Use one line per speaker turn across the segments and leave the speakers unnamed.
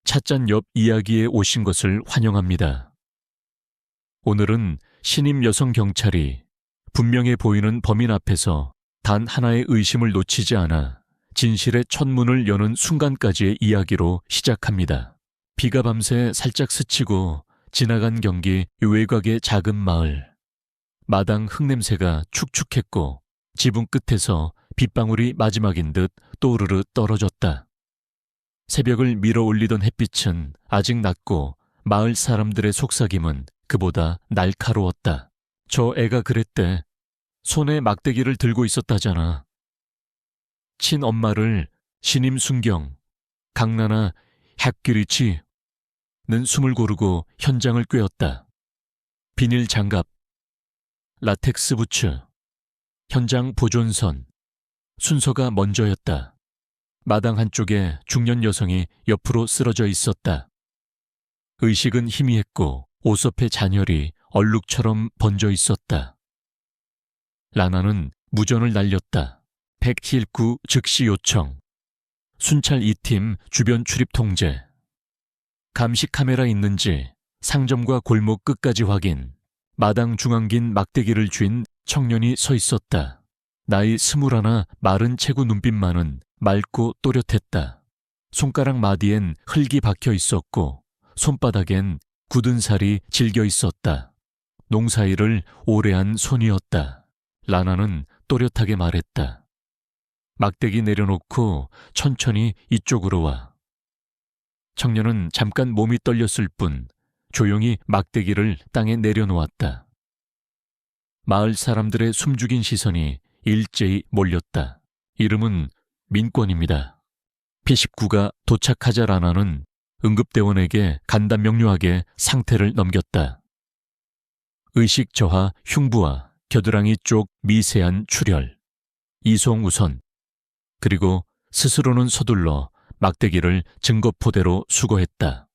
찻잔 옆 이야기에 오신 것을 환영합니다. 오늘은 신임 여성 경찰이 분명해 보이는 범인 앞에서 단 하나의 의심을 놓치지 않아 진실의 첫 문을 여는 순간까지의 이야기로 시작합니다. 비가 밤새 살짝 스치고 지나간 경기 외곽의 작은 마을. 마당 흙냄새가 축축했고 지붕 끝에서 빗방울이 마지막인 듯 또르르 떨어졌다. 새벽을 밀어 올리던 햇빛은 아직 낮고 마을 사람들의 속삭임은 그보다 날카로웠다. 저 애가 그랬대. 손에 막대기를 들고 있었다잖아. 친엄마를 신임 순경, 강나나 햅규리치는 숨을 고르고 현장을 꿰었다. 비닐 장갑, 라텍스 부츠, 현장 보존선, 순서가 먼저였다. 마당 한쪽에 중년 여성이 옆으로 쓰러져 있었다. 의식은 희미했고 오섭의 잔혈이 얼룩처럼 번져 있었다. 라나는 무전을 날렸다. 119 즉시 요청. 순찰 2팀 주변 출입 통제. 감시 카메라 있는지 상점과 골목 끝까지 확인. 마당 중앙 긴 막대기를 쥔 청년이 서 있었다. 나이 21, 마른 체구 눈빛만은 맑고 또렷했다. 손가락 마디엔 흙이 박혀 있었고 손바닥엔 굳은 살이 질겨 있었다. 농사일을 오래 한 손이었다. 라나는 또렷하게 말했다. 막대기 내려놓고 천천히 이쪽으로 와. 청년은 잠깐 몸이 떨렸을 뿐 조용히 막대기를 땅에 내려놓았다. 마을 사람들의 숨죽인 시선이 일제히 몰렸다. 이름은 민권입니다. P19가 도착하자 라나는 응급대원에게 간단 명료하게 상태를 넘겼다. 의식 저하 흉부와 겨드랑이 쪽 미세한 출혈, 이송 우선, 그리고 스스로는 서둘러 막대기를 증거포대로 수거했다.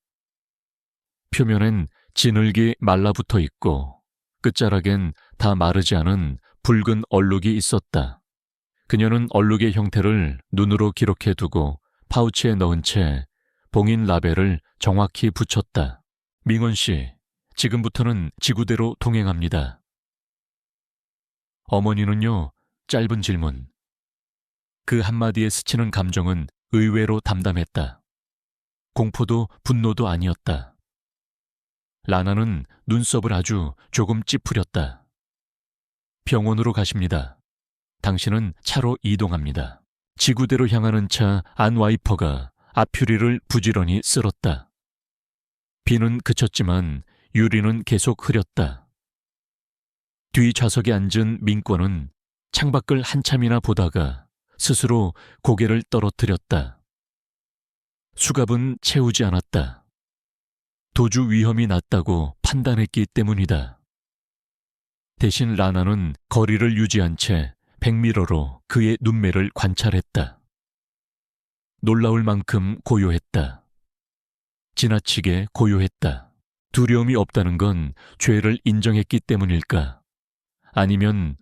표면엔 진흙이 말라붙어 있고 끝자락엔 다 마르지 않은 붉은 얼룩이 있었다. 그녀는 얼룩의 형태를 눈으로 기록해 두고 파우치에 넣은 채 봉인 라벨을 정확히 붙였다. 민원 씨, 지금부터는 지구대로 동행합니다. 어머니는요, 짧은 질문. 그 한마디에 스치는 감정은 의외로 담담했다. 공포도 분노도 아니었다. 라나는 눈썹을 아주 조금 찌푸렸다. 병원으로 가십니다. 당신은 차로 이동합니다. 지구대로 향하는 차 안 와이퍼가 앞유리를 부지런히 쓸었다. 비는 그쳤지만 유리는 계속 흐렸다. 뒤 좌석에 앉은 민권은 창밖을 한참이나 보다가 스스로 고개를 떨어뜨렸다. 수갑은 채우지 않았다. 도주 위험이 낮다고 판단했기 때문이다. 대신 라나는 거리를 유지한 채 백미러로 그의 눈매를 관찰했다. 놀라울 만큼 고요했다. 지나치게 고요했다. 두려움이 없다는 건 죄를 인정했기 때문일까? 아니면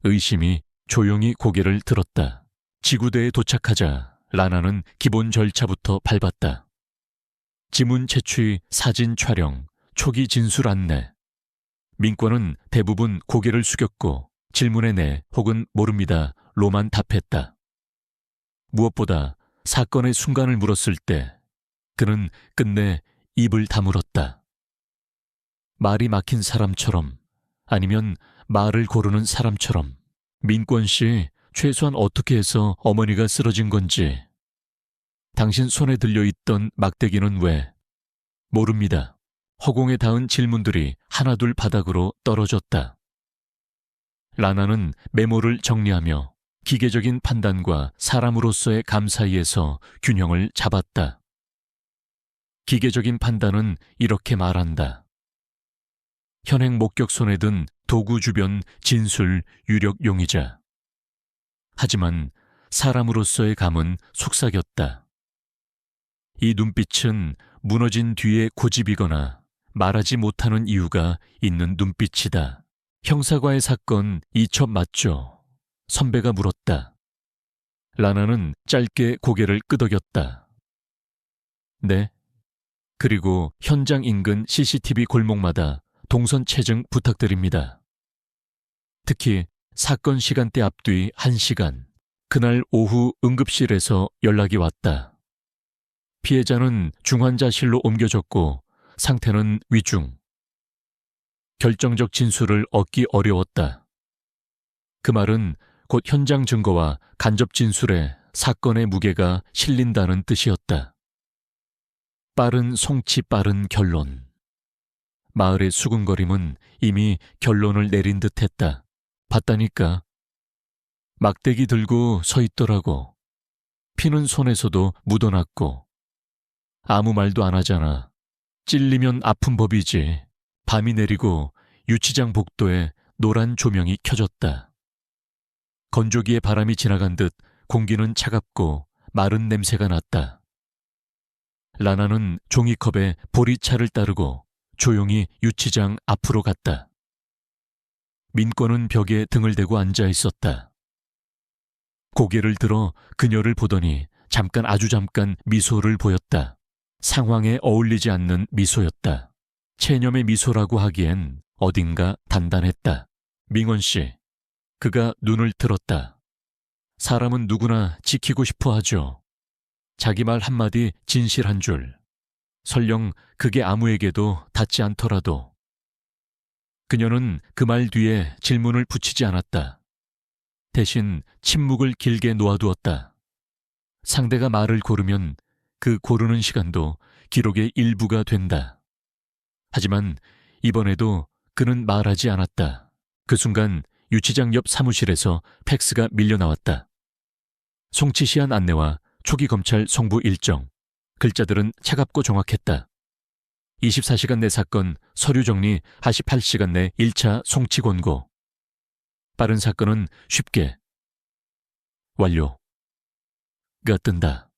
의심이 조용히 고개를 들었다. 지구대에 도착하자 라나는 기본 절차부터 밟았다. 지문 채취, 사진 촬영, 초기 진술 안내. 민권은 대부분 고개를 숙였고 질문에 네 혹은 모릅니다 로만 답했다. 무엇보다 사건의 순간을 물었을 때 그는 끝내 입을 다물었다. 말이 막힌 사람처럼 아니면 말을 고르는 사람처럼. 민권 씨, 최소한 어떻게 해서 어머니가 쓰러진 건지. 당신 손에 들려있던 막대기는 왜? 모릅니다. 허공에 닿은 질문들이 하나둘 바닥으로 떨어졌다. 라나는 메모를 정리하며 기계적인 판단과 사람으로서의 감 사이에서 균형을 잡았다. 기계적인 판단은 이렇게 말한다. 현행 목격 손에 든 도구 주변 진술 유력 용의자. 하지만 사람으로서의 감은 속삭였다. 이 눈빛은 무너진 뒤에 고집이거나 말하지 못하는 이유가 있는 눈빛이다. 형사과의 사건 이첩 맞죠? 선배가 물었다. 라나는 짧게 고개를 끄덕였다. 네, 그리고 현장 인근 CCTV 골목마다 동선 체증 부탁드립니다. 특히 사건 시간대 앞뒤 1시간, 그날 오후 응급실에서 연락이 왔다. 피해자는 중환자실로 옮겨졌고 상태는 위중. 결정적 진술을 얻기 어려웠다. 그 말은 곧 현장 증거와 간접 진술에 사건의 무게가 실린다는 뜻이었다. 빠른 송치 빠른 결론. 마을의 수군거림은 이미 결론을 내린 듯했다. 봤다니까. 막대기 들고 서 있더라고. 피는 손에서도 묻어났고. 아무 말도 안 하잖아. 찔리면 아픈 법이지. 밤이 내리고 유치장 복도에 노란 조명이 켜졌다. 건조기에 바람이 지나간 듯 공기는 차갑고 마른 냄새가 났다. 라나는 종이컵에 보리차를 따르고 조용히 유치장 앞으로 갔다. 민권은 벽에 등을 대고 앉아 있었다. 고개를 들어 그녀를 보더니 아주 잠깐 미소를 보였다. 상황에 어울리지 않는 미소였다. 체념의 미소라고 하기엔 어딘가 단단했다. 민권 씨, 그가 눈을 들었다. 사람은 누구나 지키고 싶어 하죠. 자기 말 한마디 진실한 줄. 설령 그게 아무에게도 닿지 않더라도. 그녀는 그 말 뒤에 질문을 붙이지 않았다. 대신 침묵을 길게 놓아두었다. 상대가 말을 고르면 그 고르는 시간도 기록의 일부가 된다. 하지만 이번에도 그는 말하지 않았다. 그 순간 유치장 옆 사무실에서 팩스가 밀려 나왔다. 송치시한 안내와 초기 검찰 송부 일정. 글자들은 차갑고 정확했다. 24시간 내 사건 서류 정리 48시간 내 1차 송치 권고. 빠른 사건은 쉽게 완료가 뜬다.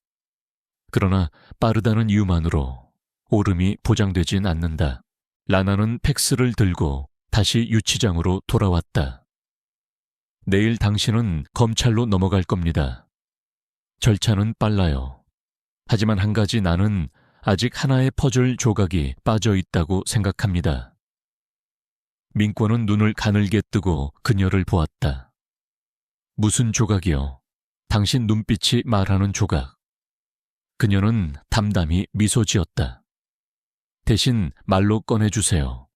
그러나 빠르다는 이유만으로 오름이 보장되진 않는다. 라나는 팩스를 들고 다시 유치장으로 돌아왔다. 내일 당신은 검찰로 넘어갈 겁니다. 절차는 빨라요. 하지만 한 가지 나는 아직 하나의 퍼즐 조각이 빠져 있다고 생각합니다. 민권은 눈을 가늘게 뜨고 그녀를 보았다. 무슨 조각이요? 당신 눈빛이 말하는 조각. 그녀는 담담히 미소 지었다. 대신 말로 꺼내주세요.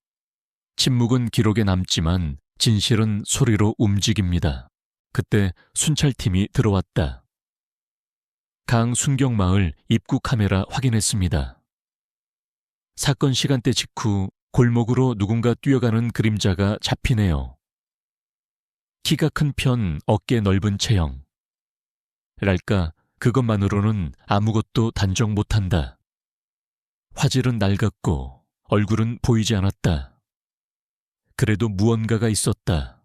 침묵은 기록에 남지만 진실은 소리로 움직입니다. 그때 순찰팀이 들어왔다. 강 순경마을 입구 카메라 확인했습니다. 사건 시간대 직후 골목으로 누군가 뛰어가는 그림자가 잡히네요. 키가 큰 편 어깨 넓은 체형. 랄까 그것만으로는 아무것도 단정 못한다. 화질은 낡았고 얼굴은 보이지 않았다. 그래도 무언가가 있었다.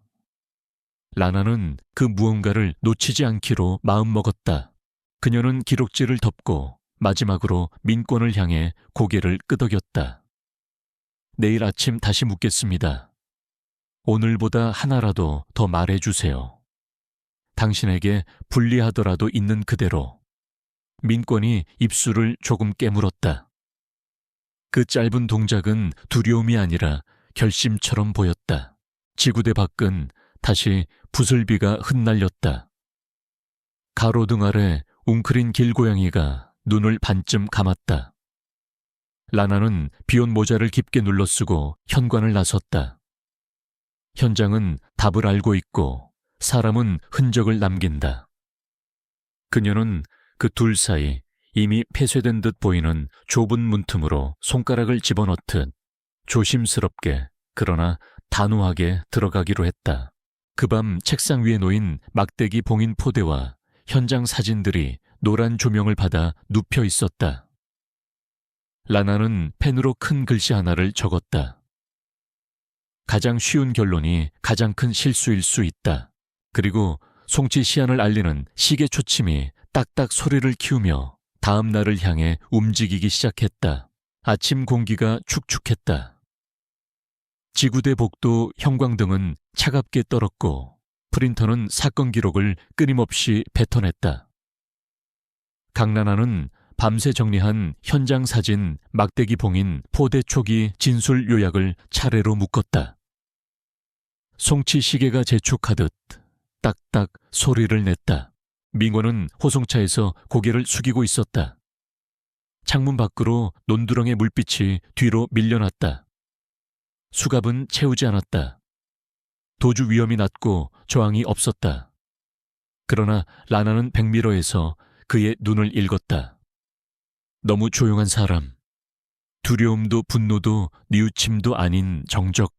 라나는 그 무언가를 놓치지 않기로 마음먹었다. 그녀는 기록지를 덮고 마지막으로 민권을 향해 고개를 끄덕였다. 내일 아침 다시 묻겠습니다. 오늘보다 하나라도 더 말해주세요. 당신에게 불리하더라도 있는 그대로. 민권이 입술을 조금 깨물었다. 그 짧은 동작은 두려움이 아니라 결심처럼 보였다. 지구대 밖은 다시 부슬비가 흩날렸다. 가로등 아래 웅크린 길고양이가 눈을 반쯤 감았다. 라나는 비온 모자를 깊게 눌러쓰고 현관을 나섰다. 현장은 답을 알고 있고 사람은 흔적을 남긴다. 그녀는 그 둘 사이 이미 폐쇄된 듯 보이는 좁은 문틈으로 손가락을 집어넣듯 조심스럽게 그러나 단호하게 들어가기로 했다. 그 밤 책상 위에 놓인 막대기 봉인 포대와 현장 사진들이 노란 조명을 받아 눕혀 있었다. 라나는 펜으로 큰 글씨 하나를 적었다. 가장 쉬운 결론이 가장 큰 실수일 수 있다. 그리고 송치 시한을 알리는 시계 초침이 딱딱 소리를 키우며 다음 날을 향해 움직이기 시작했다. 아침 공기가 축축했다. 지구대 복도 형광등은 차갑게 떨었고 프린터는 사건 기록을 끊임없이 뱉어냈다. 강라나는 밤새 정리한 현장 사진, 막대기 봉인, 포대 초기 진술 요약을 차례로 묶었다. 송치 시계가 재촉하듯 딱딱 소리를 냈다. 민권은 호송차에서 고개를 숙이고 있었다. 창문 밖으로 논두렁의 물빛이 뒤로 밀려났다. 수갑은 채우지 않았다. 도주 위험이 낮고 저항이 없었다. 그러나 라나는 백미러에서 그의 눈을 읽었다. 너무 조용한 사람, 두려움도 분노도 뉘우침도 아닌 정적.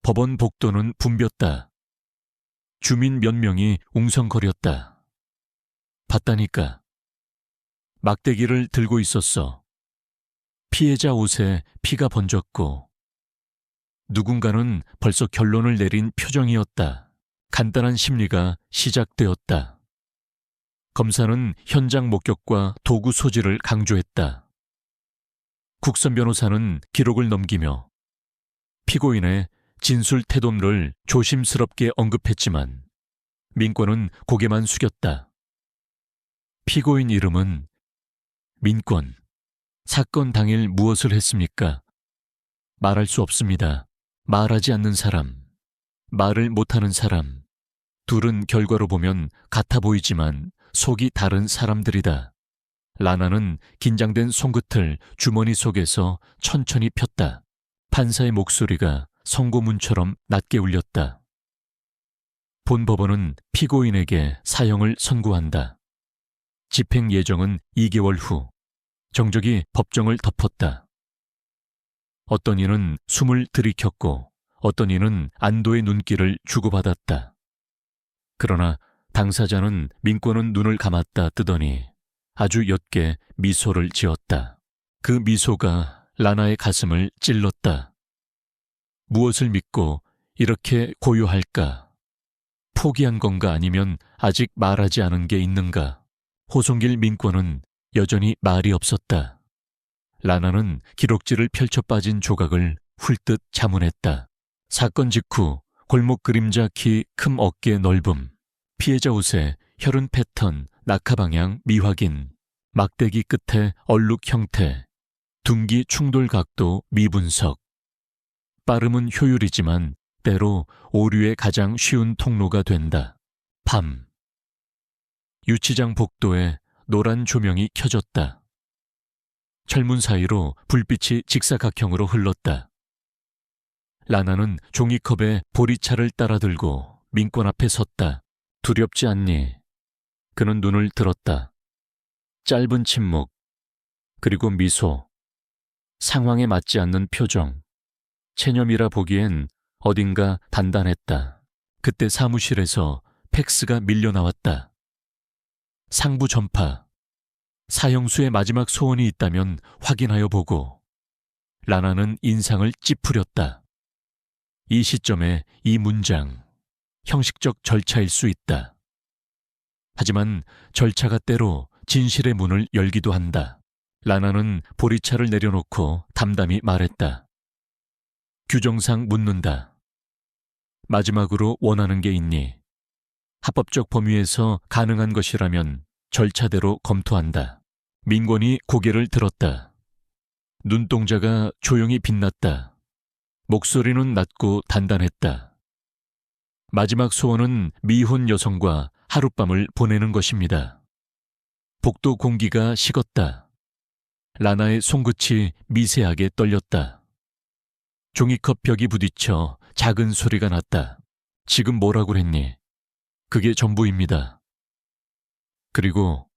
법원 복도는 붐볐다. 주민 몇 명이 웅성거렸다. 봤다니까. 막대기를 들고 있었어. 피해자 옷에 피가 번졌고 누군가는 벌써 결론을 내린 표정이었다. 간단한 심리가 시작되었다. 검사는 현장 목격과 도구 소지를 강조했다. 국선 변호사는 기록을 넘기며 피고인의 진술 태도를 조심스럽게 언급했지만 민권은 고개만 숙였다. 피고인 이름은 민권. 사건 당일 무엇을 했습니까? 말할 수 없습니다. 말하지 않는 사람, 말을 못하는 사람. 둘은 결과로 보면 같아 보이지만 속이 다른 사람들이다. 라나는 긴장된 손끝을 주머니 속에서 천천히 폈다. 판사의 목소리가 선고문처럼 낮게 울렸다. 본 법원은 피고인에게 사형을 선고한다. 집행 예정은 2개월 후. 정적이 법정을 덮었다. 어떤 이는 숨을 들이켰고 어떤 이는 안도의 눈길을 주고받았다. 그러나 당사자는 민권은 눈을 감았다 뜨더니 아주 옅게 미소를 지었다. 그 미소가 라나의 가슴을 찔렀다. 무엇을 믿고 이렇게 고요할까? 포기한 건가 아니면 아직 말하지 않은 게 있는가? 호송길 민권은 여전히 말이 없었다. 라나는 기록지를 펼쳐 빠진 조각을 훌듯 자문했다. 사건 직후 골목 그림자 키 큼 어깨 넓음, 피해자 옷에 혈흔 패턴, 낙하 방향 미확인, 막대기 끝에 얼룩 형태, 둔기 충돌 각도 미분석. 빠름은 효율이지만 때로 오류의 가장 쉬운 통로가 된다. 밤. 유치장 복도에 노란 조명이 켜졌다. 철문 사이로 불빛이 직사각형으로 흘렀다. 라나는 종이컵에 보리차를 따라 들고 민권 앞에 섰다. 두렵지 않니? 그는 눈을 들었다. 짧은 침묵, 그리고 미소. 상황에 맞지 않는 표정. 체념이라 보기엔 어딘가 단단했다. 그때 사무실에서 팩스가 밀려 나왔다. 상부 전파. 사형수의 마지막 소원이 있다면 확인하여 보고. 라나는 인상을 찌푸렸다. 이 시점에 이 문장, 형식적 절차일 수 있다. 하지만 절차가 때로 진실의 문을 열기도 한다. 라나는 보리차를 내려놓고 담담히 말했다. 규정상 묻는다. 마지막으로 원하는 게 있니? 합법적 범위에서 가능한 것이라면 절차대로 검토한다. 민권이 고개를 들었다. 눈동자가 조용히 빛났다. 목소리는 낮고 단단했다. 마지막 소원은 미혼 여성과 하룻밤을 보내는 것입니다. 복도 공기가 식었다. 라나의 손끝이 미세하게 떨렸다. 종이컵 벽이 부딪혀 작은 소리가 났다. 지금 뭐라고 했니? 그게 전부입니다. 그리고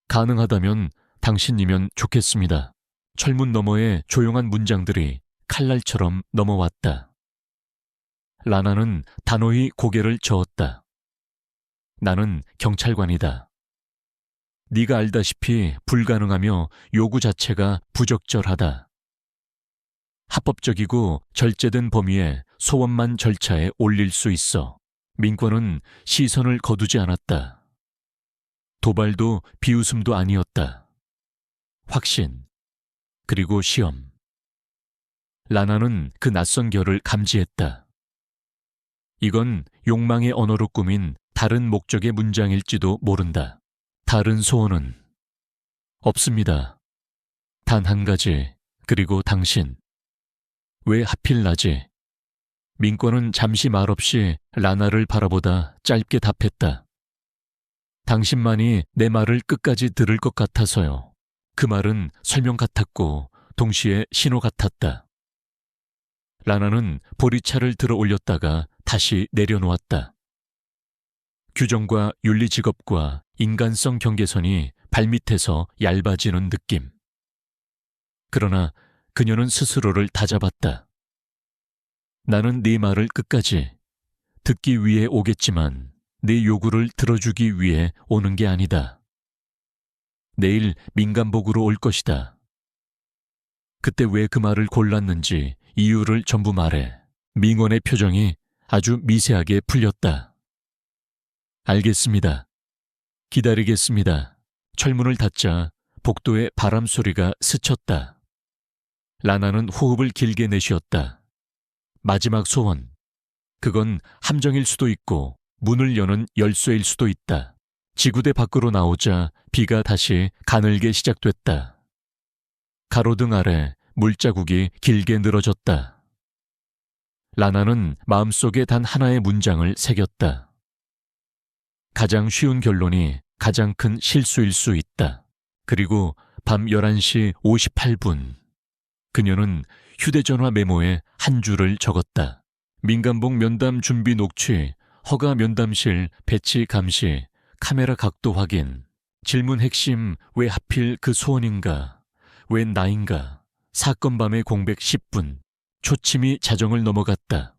가능하다면 당신이면 좋겠습니다. 철문 너머의 조용한 문장들이 칼날처럼 넘어왔다. 라나는 단호히 고개를 저었다. 나는 경찰관이다. 네가 알다시피 불가능하며 요구 자체가 부적절하다. 합법적이고 절제된 범위에 소원만 절차에 올릴 수 있어. 민권은 시선을 거두지 않았다. 도발도 비웃음도 아니었다. 확신, 그리고 시험. 라나는 그 낯선 결을 감지했다. 이건 욕망의 언어로 꾸민 다른 목적의 문장일지도 모른다. 다른 소원은 없습니다. 단 한 가지, 그리고 당신. 왜 하필 나지? 민권은 잠시 말없이 라나를 바라보다 짧게 답했다. 당신만이 내 말을 끝까지 들을 것 같아서요. 그 말은 설명 같았고 동시에 신호 같았다. 라나는 보리차를 들어 올렸다가 다시 내려놓았다. 규정과 윤리 직업과 인간성 경계선이 발밑에서 얇아지는 느낌. 그러나 그녀는 스스로를 다잡았다. 나는 네 말을 끝까지 듣기 위해 오겠지만 네 요구를 들어주기 위해 오는 게 아니다. 내일 민간복으로 올 것이다. 그때 왜 그 말을 골랐는지 이유를 전부 말해. 민원의 표정이 아주 미세하게 풀렸다. 알겠습니다. 기다리겠습니다. 철문을 닫자 복도에 바람 소리가 스쳤다. 라나는 호흡을 길게 내쉬었다. 마지막 소원. 그건 함정일 수도 있고 문을 여는 열쇠일 수도 있다. 지구대 밖으로 나오자 비가 다시 가늘게 시작됐다. 가로등 아래 물자국이 길게 늘어졌다. 라나는 마음속에 단 하나의 문장을 새겼다. 가장 쉬운 결론이 가장 큰 실수일 수 있다. 그리고 밤 11시 58분. 그녀는 휴대전화 메모에 한 줄을 적었다. 민간복 면담 준비 녹취, 허가 면담실 배치 감시, 카메라 각도 확인, 질문 핵심 왜 하필 그 소원인가, 웬 나인가, 사건 밤의 공백 10분, 초침이 자정을 넘어갔다.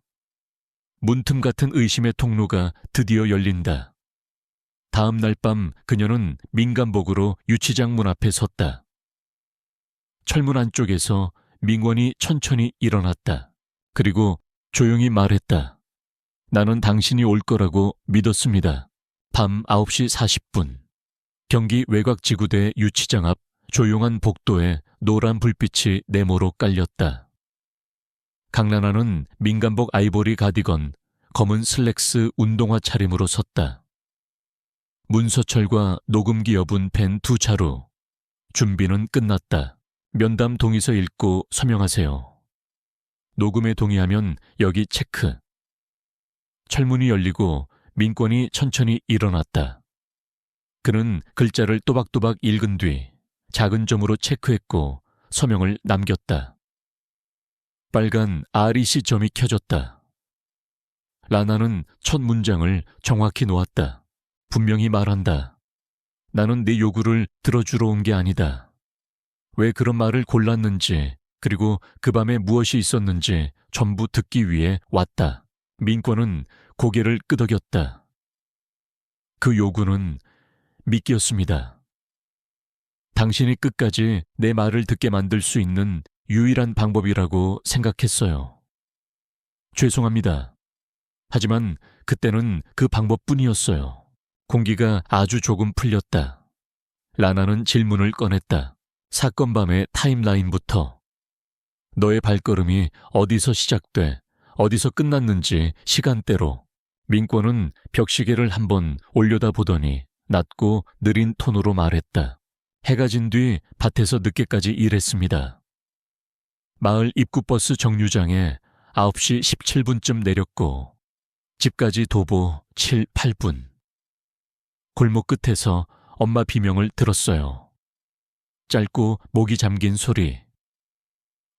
문틈 같은 의심의 통로가 드디어 열린다. 다음 날 밤 그녀는 민간복으로 유치장 문 앞에 섰다. 철문 안쪽에서 민원이 천천히 일어났다. 그리고 조용히 말했다. 나는 당신이 올 거라고 믿었습니다. 밤 9시 40분. 경기 외곽지구대 유치장 앞 조용한 복도에 노란 불빛이 네모로 깔렸다. 강라나는 민간복 아이보리 가디건, 검은 슬랙스 운동화 차림으로 섰다. 문서철과 녹음기 여분 펜 2차로. 준비는 끝났다. 면담 동의서 읽고 서명하세요. 녹음에 동의하면 여기 체크. 철문이 열리고 민권이 천천히 일어났다. 그는 글자를 또박또박 읽은 뒤 작은 점으로 체크했고 서명을 남겼다. 빨간 REC 점이 켜졌다. 라나는 첫 문장을 정확히 놓았다. 분명히 말한다. 나는 네 요구를 들어주러 온 게 아니다. 왜 그런 말을 골랐는지 그리고 그 밤에 무엇이 있었는지 전부 듣기 위해 왔다. 민권은 고개를 끄덕였다. 그 요구는 미끼였습니다. 당신이 끝까지 내 말을 듣게 만들 수 있는 유일한 방법이라고 생각했어요. 죄송합니다. 하지만 그때는 그 방법뿐이었어요. 공기가 아주 조금 풀렸다. 라나는 질문을 꺼냈다. 사건 밤의 타임라인부터. 너의 발걸음이 어디서 시작돼 어디서 끝났는지 시간대로. 민권은 벽시계를 한번 올려다보더니 낮고 느린 톤으로 말했다. 해가 진 뒤 밭에서 늦게까지 일했습니다. 마을 입구버스 정류장에 9시 17분쯤 내렸고 집까지 도보 7, 8분. 골목 끝에서 엄마 비명을 들었어요. 짧고 목이 잠긴 소리.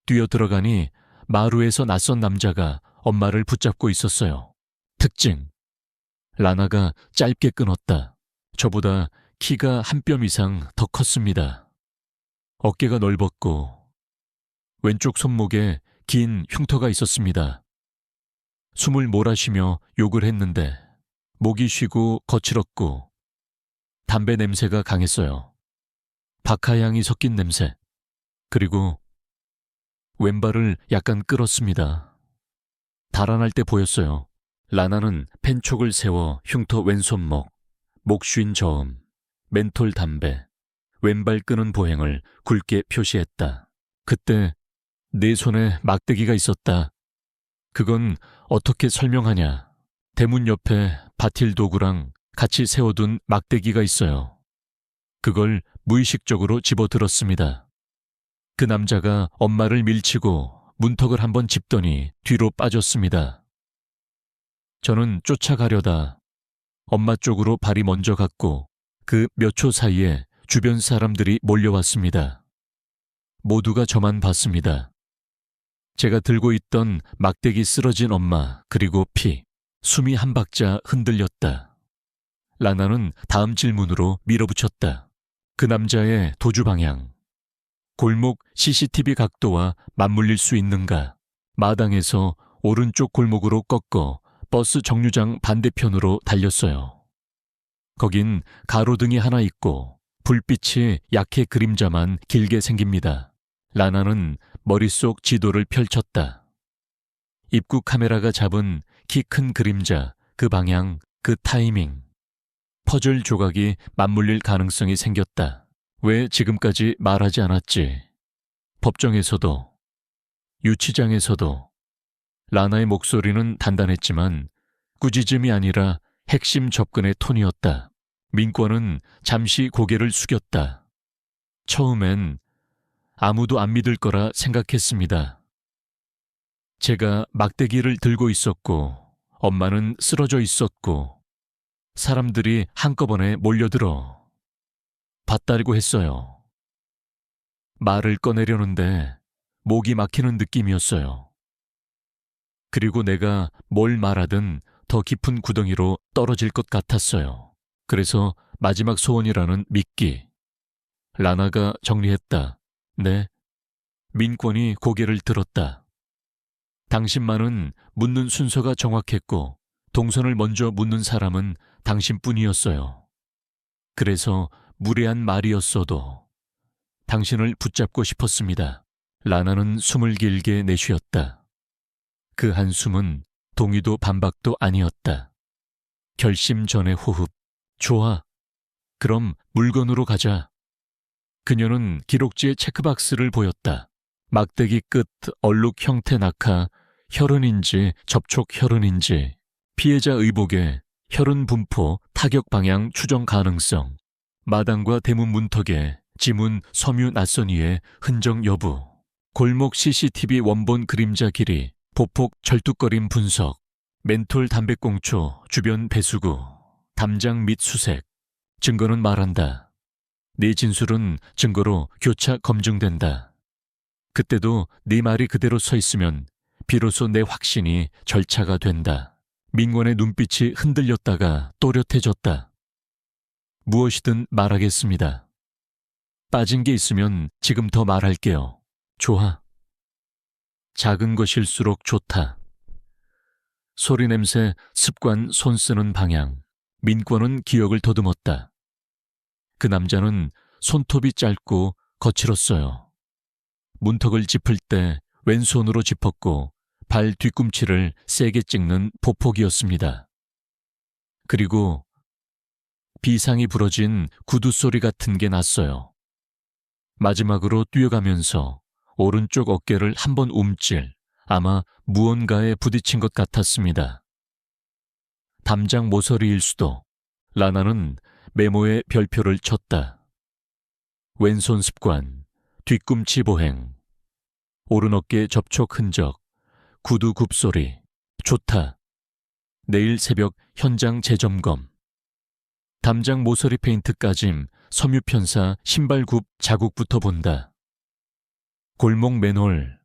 뛰어 들어가니 마루에서 낯선 남자가 엄마를 붙잡고 있었어요. 특징. 라나가 짧게 끊었다. 저보다 키가 한 뼘 이상 더 컸습니다. 어깨가 넓었고 왼쪽 손목에 긴 흉터가 있었습니다. 숨을 몰아쉬며 욕을 했는데 목이 쉬고 거칠었고 담배 냄새가 강했어요. 박하향이 섞인 냄새. 그리고 왼발을 약간 끌었습니다. 달아날 때 보였어요. 라나는 펜촉을 세워 흉터 왼손목, 목 쉰 저음, 멘톨 담배, 왼발 끄는 보행을 굵게 표시했다. 그때 내 손에 막대기가 있었다. 그건 어떻게 설명하냐. 대문 옆에 바틸 도구랑 같이 세워둔 막대기가 있어요. 그걸 무의식적으로 집어들었습니다. 그 남자가 엄마를 밀치고 문턱을 한번 짚더니 뒤로 빠졌습니다. 저는 쫓아가려다 엄마 쪽으로 발이 먼저 갔고 그 몇 초 사이에 주변 사람들이 몰려왔습니다. 모두가 저만 봤습니다. 제가 들고 있던 막대기 쓰러진 엄마 그리고 피, 숨이 한 박자 흔들렸다. 라나는 다음 질문으로 밀어붙였다. 그 남자의 도주 방향, 골목 CCTV 각도와 맞물릴 수 있는가? 마당에서 오른쪽 골목으로 꺾어 버스 정류장 반대편으로 달렸어요. 거긴 가로등이 하나 있고 불빛이 약해 그림자만 길게 생깁니다. 라나는 머릿속 지도를 펼쳤다. 입구 카메라가 잡은 키 큰 그림자, 그 방향, 그 타이밍. 퍼즐 조각이 맞물릴 가능성이 생겼다. 왜 지금까지 말하지 않았지? 법정에서도, 유치장에서도. 라나의 목소리는 단단했지만 꾸짖음이 아니라 핵심 접근의 톤이었다. 민권은 잠시 고개를 숙였다. 처음엔 아무도 안 믿을 거라 생각했습니다. 제가 막대기를 들고 있었고 엄마는 쓰러져 있었고 사람들이 한꺼번에 몰려들어 봤다고 했어요. 말을 꺼내려는데 목이 막히는 느낌이었어요. 그리고 내가 뭘 말하든 더 깊은 구덩이로 떨어질 것 같았어요. 그래서 마지막 소원이라는 미끼. 라나가 정리했다. 네. 민권이 고개를 들었다. 당신만은 묻는 순서가 정확했고 동선을 먼저 묻는 사람은 당신뿐이었어요. 그래서 무례한 말이었어도 당신을 붙잡고 싶었습니다. 라나는 숨을 길게 내쉬었다. 그 한숨은 동의도 반박도 아니었다. 결심 전의 호흡. 좋아. 그럼 물건으로 가자. 그녀는 기록지에 체크박스를 보였다. 막대기 끝 얼룩 형태 낙하, 혈흔인지 접촉 혈흔인지, 피해자 의복에 혈흔 분포, 타격 방향 추정 가능성, 마당과 대문 문턱에 지문 섬유 낯선이의 흔적 여부, 골목 CCTV 원본 그림자 길이, 보폭 절뚝거림 분석, 멘톨 담배꽁초 주변 배수구, 담장 및 수색. 증거는 말한다. 네 진술은 증거로 교차 검증된다. 그때도 네 말이 그대로 서 있으면 비로소 내 확신이 절차가 된다. 민권의 눈빛이 흔들렸다가 또렷해졌다. 무엇이든 말하겠습니다. 빠진 게 있으면 지금 더 말할게요. 좋아. 작은 것일수록 좋다. 소리 냄새, 습관, 손 쓰는 방향. 민권은 기억을 더듬었다. 그 남자는 손톱이 짧고 거칠었어요. 문턱을 짚을 때 왼손으로 짚었고 발 뒤꿈치를 세게 찍는 보폭이었습니다. 그리고 비상이 부러진 구두 소리 같은 게 났어요. 마지막으로 뛰어가면서 오른쪽 어깨를 한번 움찔, 아마 무언가에 부딪힌 것 같았습니다. 담장 모서리일 수도. 라나는 메모에 별표를 쳤다. 왼손 습관, 뒤꿈치 보행, 오른 어깨 접촉 흔적, 구두 굽소리. 좋다. 내일 새벽 현장 재점검. 담장 모서리 페인트 까짐, 섬유 편사, 신발 굽 자국부터 본다. 골목 맨홀,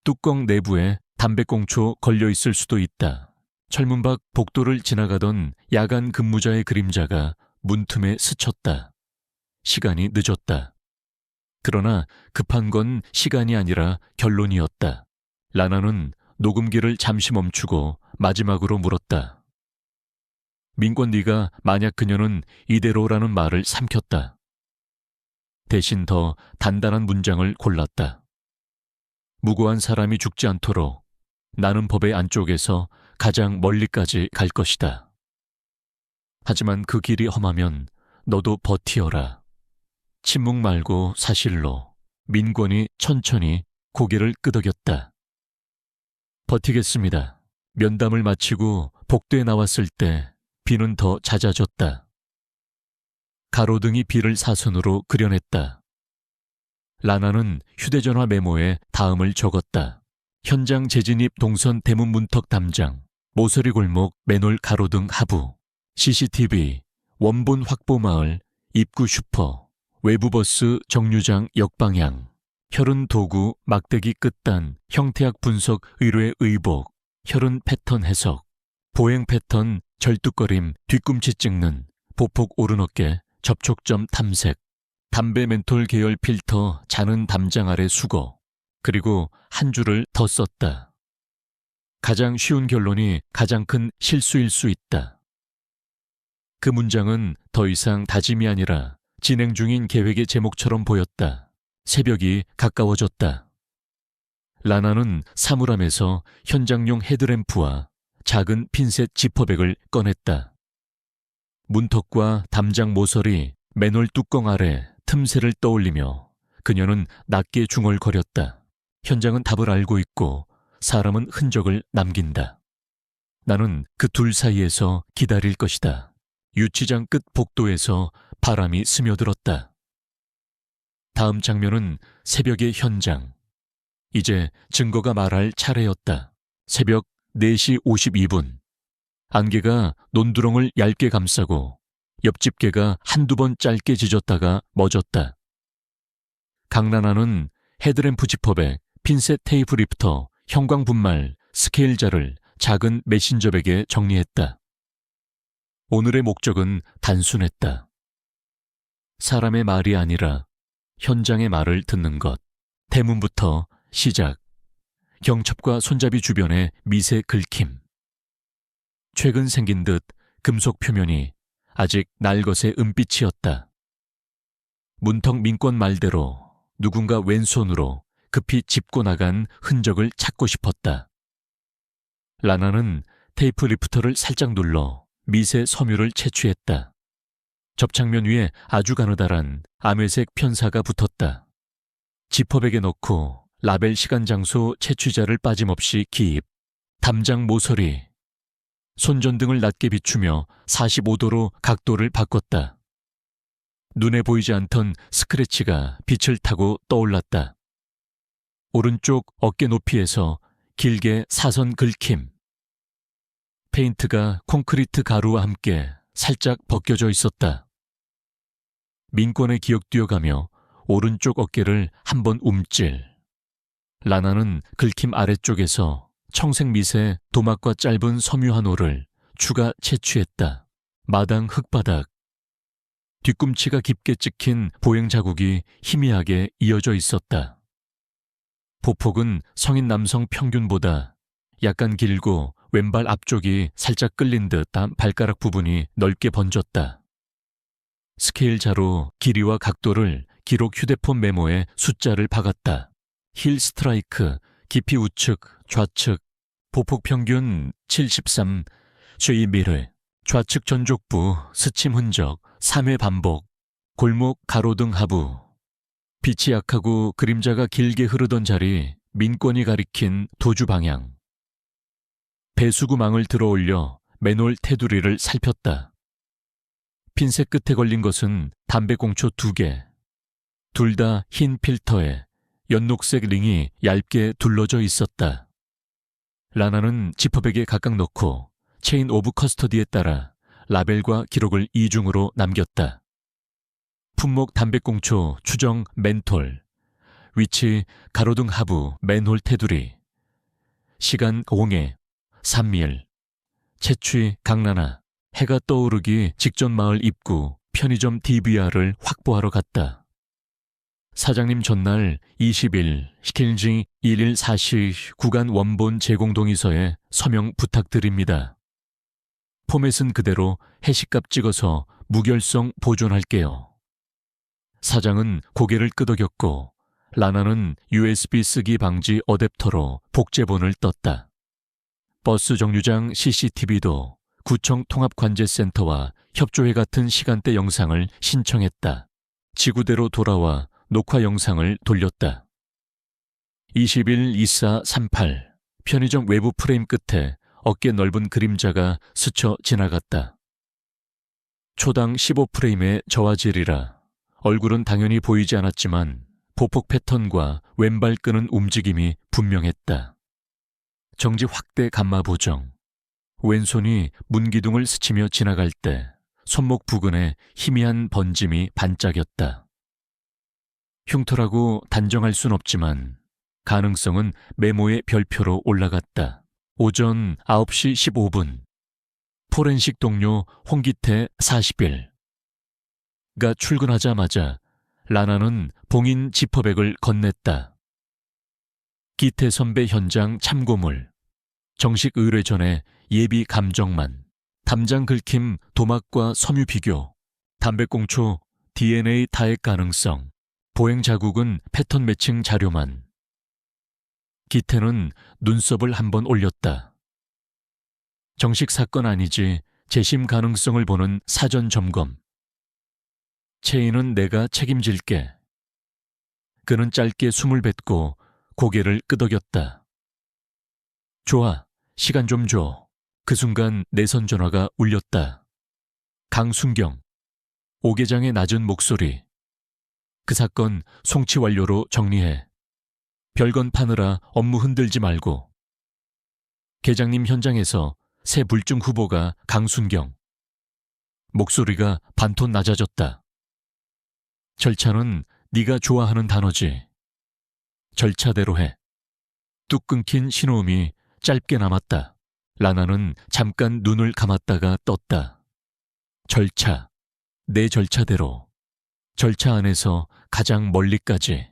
뚜껑 내부에 담배꽁초 걸려 있을 수도 있다. 철문 밖 복도를 지나가던 야간 근무자의 그림자가 문틈에 스쳤다. 시간이 늦었다. 그러나 급한 건 시간이 아니라 결론이었다. 라나는 녹음기를 잠시 멈추고 마지막으로 물었다. 민권, 네가 만약 그녀는 이대로라는 말을 삼켰다. 대신 더 단단한 문장을 골랐다. 무고한 사람이 죽지 않도록 나는 법의 안쪽에서 가장 멀리까지 갈 것이다. 하지만 그 길이 험하면 너도 버티어라. 침묵 말고 사실로. 민권이 천천히 고개를 끄덕였다. 버티겠습니다. 면담을 마치고 복도에 나왔을 때 비는 더 잦아졌다. 가로등이 비를 사선으로 그려냈다. 라나는 휴대전화 메모에 다음을 적었다. 현장 재진입 동선 대문 문턱 담장, 모서리 골목 맨홀 가로등 하부, CCTV, 원본 확보 마을, 입구 슈퍼, 외부버스 정류장 역방향, 혈흔 도구 막대기 끝단, 형태학 분석 의뢰 의복, 혈흔 패턴 해석, 보행 패턴 절뚝거림 뒤꿈치 찍는, 보폭 오른 어깨 접촉점 탐색, 담배 멘톨 계열 필터 자는 담장 아래 수거, 그리고 한 줄을 더 썼다. 가장 쉬운 결론이 가장 큰 실수일 수 있다. 그 문장은 더 이상 다짐이 아니라 진행 중인 계획의 제목처럼 보였다. 새벽이 가까워졌다. 라나는 사물함에서 현장용 헤드램프와 작은 핀셋 지퍼백을 꺼냈다. 문턱과 담장 모서리, 맨홀 뚜껑 아래 틈새를 떠올리며 그녀는 낮게 중얼거렸다. 현장은 답을 알고 있고 사람은 흔적을 남긴다. 나는 그 둘 사이에서 기다릴 것이다. 유치장 끝 복도에서 바람이 스며들었다. 다음 장면은 새벽의 현장. 이제 증거가 말할 차례였다. 새벽 4시 52분. 안개가 논두렁을 얇게 감싸고 옆집 개가 한두 번 짧게 짖었다가 멎었다. 강라나는 헤드램프 지퍼백, 핀셋 테이프 리프터, 형광분말, 스케일자를 작은 메신저백에 정리했다. 오늘의 목적은 단순했다. 사람의 말이 아니라 현장의 말을 듣는 것. 대문부터 시작. 경첩과 손잡이 주변의 미세 긁힘. 최근 생긴 듯 금속 표면이 아직 날것의 은빛이었다. 문턱 민권 말대로 누군가 왼손으로 급히 짚고 나간 흔적을 찾고 싶었다. 라나는 테이프 리프터를 살짝 눌러 미세 섬유를 채취했다. 접착면 위에 아주 가느다란 아메색 편사가 붙었다. 지퍼백에 넣고 라벨 시간 장소 채취자를 빠짐없이 기입. 담장 모서리. 손전등을 낮게 비추며 45도로 각도를 바꿨다. 눈에 보이지 않던 스크래치가 빛을 타고 떠올랐다. 오른쪽 어깨 높이에서 길게 사선 긁힘. 페인트가 콘크리트 가루와 함께 살짝 벗겨져 있었다. 민권의 기억 뛰어가며 오른쪽 어깨를 한번 움찔. 라나는 긁힘 아래쪽에서 청색 미세 도막과 짧은 섬유 한 올을 추가 채취했다. 마당 흙바닥. 뒤꿈치가 깊게 찍힌 보행 자국이 희미하게 이어져 있었다. 보폭은 성인 남성 평균보다 약간 길고 왼발 앞쪽이 살짝 끌린 듯한 발가락 부분이 넓게 번졌다. 스케일자로 길이와 각도를 기록 휴대폰 메모에 숫자를 박았다. 힐 스트라이크, 깊이 우측, 좌측, 보폭 평균 73, 쉐이미르, 좌측 전족부, 스침 흔적, 3회 반복, 골목 가로등 하부. 빛이 약하고 그림자가 길게 흐르던 자리, 민권이 가리킨 도주 방향. 배수구망을 들어올려 맨홀 테두리를 살폈다. 핀셋 끝에 걸린 것은 담배꽁초 2개. 둘 다 흰 필터에 연녹색 링이 얇게 둘러져 있었다. 라나는 지퍼백에 각각 넣고 체인 오브 커스터디에 따라 라벨과 기록을 이중으로 남겼다. 품목 담배꽁초 추정 멘톨, 위치 가로등 하부 맨홀 테두리, 시간 0회 3일, 채취 강라나, 해가 떠오르기 직전 마을 입구 편의점 DVR을 확보하러 갔다. 사장님 전날 20일 시킬지 1일 4시 구간 원본 제공 동의서에 서명 부탁드립니다. 포맷은 그대로 해시값 찍어서 무결성 보존할게요. 사장은 고개를 끄덕였고 라나는 USB 쓰기 방지 어댑터로 복제본을 떴다. 버스 정류장 CCTV도 구청 통합관제센터와 협조회 같은 시간대 영상을 신청했다. 지구대로 돌아와 녹화 영상을 돌렸다. 20일 2438 편의점 외부 프레임 끝에 어깨 넓은 그림자가 스쳐 지나갔다. 초당 15프레임의 저화질이라 얼굴은 당연히 보이지 않았지만 보폭 패턴과 왼발 끄는 움직임이 분명했다. 정지 확대 감마 보정. 왼손이 문기둥을 스치며 지나갈 때 손목 부근에 희미한 번짐이 반짝였다. 흉터라고 단정할 순 없지만 가능성은 메모의 별표로 올라갔다. 오전 9시 15분. 포렌식 동료 홍기태 40일. 가 출근하자마자 라나는 봉인 지퍼백을 건넸다. 기태 선배 현장 참고물. 정식 의뢰 전에 예비 감정만. 담장 긁힘 도막과 섬유 비교. 담배꽁초 DNA 타액 가능성. 보행 자국은 패턴 매칭 자료만. 기태는 눈썹을 한번 올렸다. 정식 사건 아니지 재심 가능성을 보는 사전 점검. 체인은 내가 책임질게. 그는 짧게 숨을 뱉고 고개를 끄덕였다. 좋아, 시간 좀 줘. 그 순간 내선 전화가 울렸다. 강순경. 오계장의 낮은 목소리. 그 사건 송치 완료로 정리해. 별건 파느라 업무 흔들지 말고. 계장님 현장에서 새 불중 후보가 강순경. 목소리가 반톤 낮아졌다. 절차는 네가 좋아하는 단어지. 절차대로 해. 뚝 끊긴 신호음이 짧게 남았다. 라나는 잠깐 눈을 감았다가 떴다. 절차. 내 절차대로. 절차 안에서 가장 멀리까지.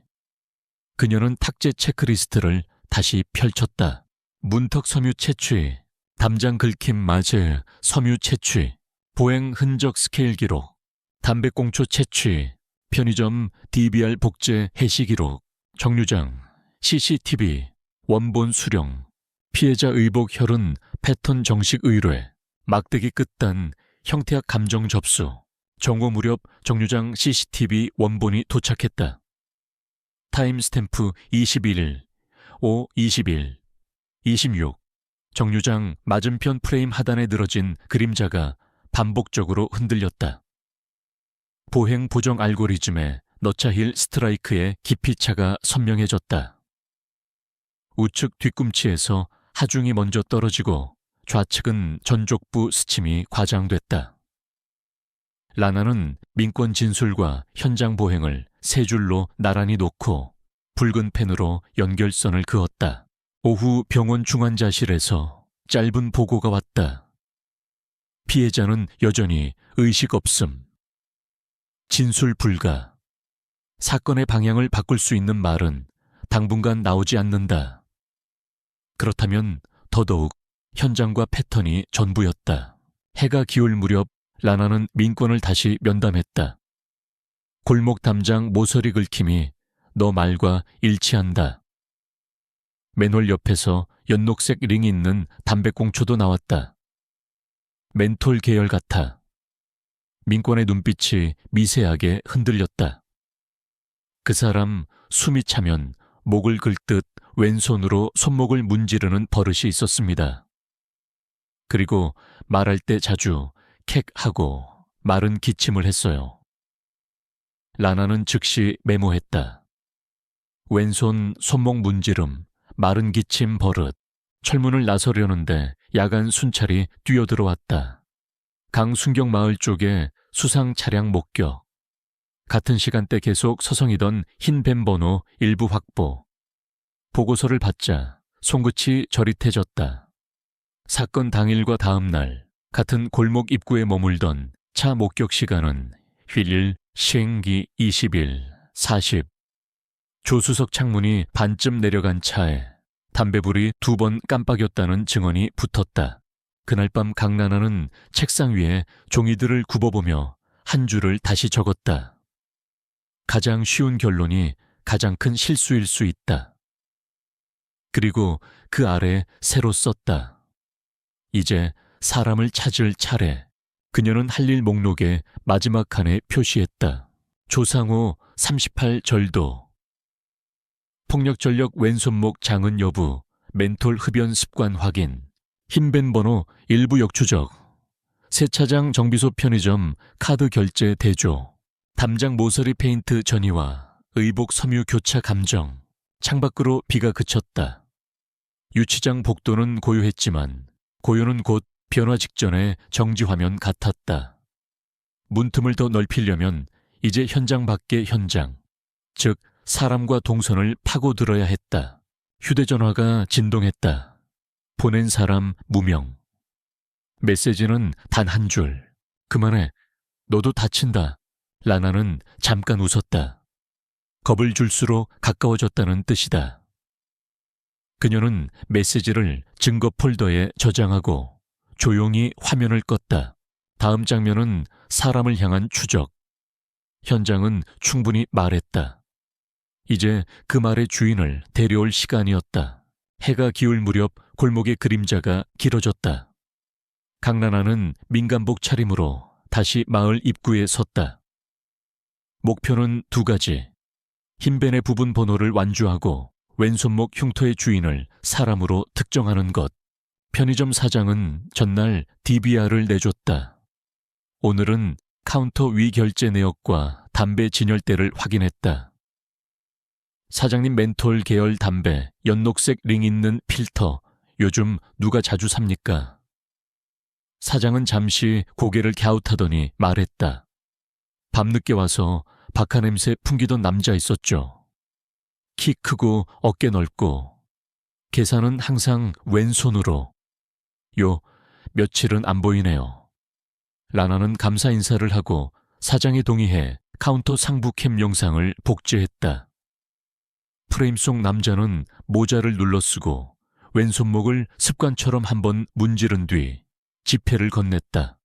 그녀는 탁제 체크리스트를 다시 펼쳤다. 문턱 섬유 채취, 담장 긁힘 마제, 섬유 채취, 보행 흔적 스케일 기록, 담배꽁초 채취, 편의점 DBR 복제 해시 기록, 정류장, CCTV, 원본 수령, 피해자 의복 혈흔 패턴 정식 의뢰, 막대기 끝단 형태학 감정 접수, 정오 무렵 정류장 CCTV 원본이 도착했다. 타임스탬프 21일, 5:21, 26. 정류장 맞은편 프레임 하단에 늘어진 그림자가 반복적으로 흔들렸다. 보행 보정 알고리즘에 너차힐 스트라이크의 깊이차가 선명해졌다. 우측 뒤꿈치에서 하중이 먼저 떨어지고 좌측은 전족부 스침이 과장됐다. 라나는 민권 진술과 현장 보행을 세 줄로 나란히 놓고 붉은 펜으로 연결선을 그었다. 오후 병원 중환자실에서 짧은 보고가 왔다. 피해자는 여전히 의식 없음. 진술 불가. 사건의 방향을 바꿀 수 있는 말은 당분간 나오지 않는다. 그렇다면 더더욱 현장과 패턴이 전부였다. 해가 기울 무렵 라나는 민권을 다시 면담했다. 골목 담장 모서리 긁힘이 너 말과 일치한다. 맨홀 옆에서 연녹색 링이 있는 담배꽁초도 나왔다. 멘톨 계열 같아. 민권의 눈빛이 미세하게 흔들렸다. 그 사람 숨이 차면 목을 긁듯 왼손으로 손목을 문지르는 버릇이 있었습니다. 그리고 말할 때 자주 캑하고 마른 기침을 했어요. 라나는 즉시 메모했다. 왼손 손목 문지름, 마른 기침 버릇. 철문을 나서려는데 야간 순찰이 뛰어들어왔다. 강순경 마을 쪽에 수상 차량 목격. 같은 시간대 계속 서성이던 흰 밴 번호 일부 확보. 보고서를 받자 손끝이 저릿해졌다. 사건 당일과 다음 날 같은 골목 입구에 머물던 차 목격 시간은 휠일 시행기 20일 40. 조수석 창문이 반쯤 내려간 차에 담배불이 2번 깜빡였다는 증언이 붙었다. 그날 밤 강라나는 책상 위에 종이들을 굽어보며 한 줄을 다시 적었다. 가장 쉬운 결론이 가장 큰 실수일 수 있다. 그리고 그 아래 새로 썼다. 이제 사람을 찾을 차례. 그녀는 할 일 목록에 마지막 칸에 표시했다. 조상호 38 절도. 폭력 전력 왼손목 장은 여부, 멘톨 흡연 습관 확인, 흰 밴 번호 일부 역추적, 세차장, 정비소, 편의점, 카드 결제 대조, 담장 모서리 페인트 전이와 의복 섬유 교차 감정. 창밖으로 비가 그쳤다. 유치장 복도는 고요했지만 고요는 곧 변화 직전의 정지화면 같았다. 문틈을 더 넓히려면 이제 현장 밖의 현장, 즉 사람과 동선을 파고들어야 했다. 휴대전화가 진동했다. 보낸 사람 무명. 메시지는 단 한 줄. 그만해. 너도 다친다. 라나는 잠깐 웃었다. 겁을 줄수록 가까워졌다는 뜻이다. 그녀는 메시지를 증거 폴더에 저장하고 조용히 화면을 껐다. 다음 장면은 사람을 향한 추적. 현장은 충분히 말했다. 이제 그 말의 주인을 데려올 시간이었다. 해가 기울 무렵 골목의 그림자가 길어졌다. 강라나는 민간복 차림으로 다시 마을 입구에 섰다. 목표는 두 가지. 흰벤의 부분 번호를 완주하고 왼손목 흉터의 주인을 사람으로 특정하는 것. 편의점 사장은 전날 DVR을 내줬다. 오늘은 카운터 위 결제 내역과 담배 진열대를 확인했다. 사장님 멘톨 계열 담배, 연녹색 링 있는 필터, 요즘 누가 자주 삽니까? 사장은 잠시 고개를 갸웃하더니 말했다. 밤늦게 와서 박하 냄새 풍기던 남자 있었죠. 키 크고 어깨 넓고 계산은 항상 왼손으로. 며칠은 안 보이네요. 라나는 감사 인사를 하고 사장에 동의해 카운터 상부 캠 영상을 복제했다. 프레임 속 남자는 모자를 눌러쓰고 왼손목을 습관처럼 한번 문지른 뒤 지폐를 건넸다.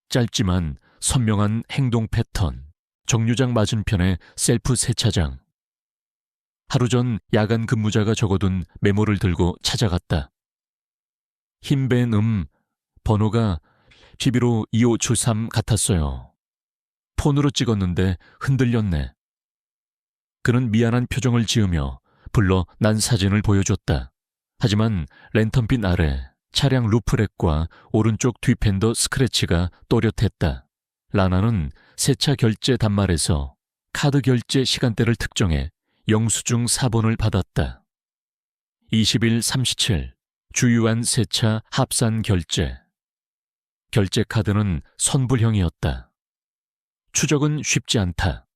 짧지만 선명한 행동 패턴. 정류장 맞은편의 셀프 세차장. 하루 전 야간 근무자가 적어둔 메모를 들고 찾아갔다. 흰벤 번호가 11-2573 같았어요. 폰으로 찍었는데 흔들렸네. 그는 미안한 표정을 지으며 불러 난 사진을 보여줬다. 하지만 랜턴빛 아래 차량 루프렉과 오른쪽 뒤펜더 스크래치가 또렷했다. 라나는 세차 결제 단말에서 카드 결제 시간대를 특정해 영수증 4번을 받았다. 21-37 주유한 세차 합산 결제. 결제 카드는 선불형이었다. 추적은 쉽지 않다.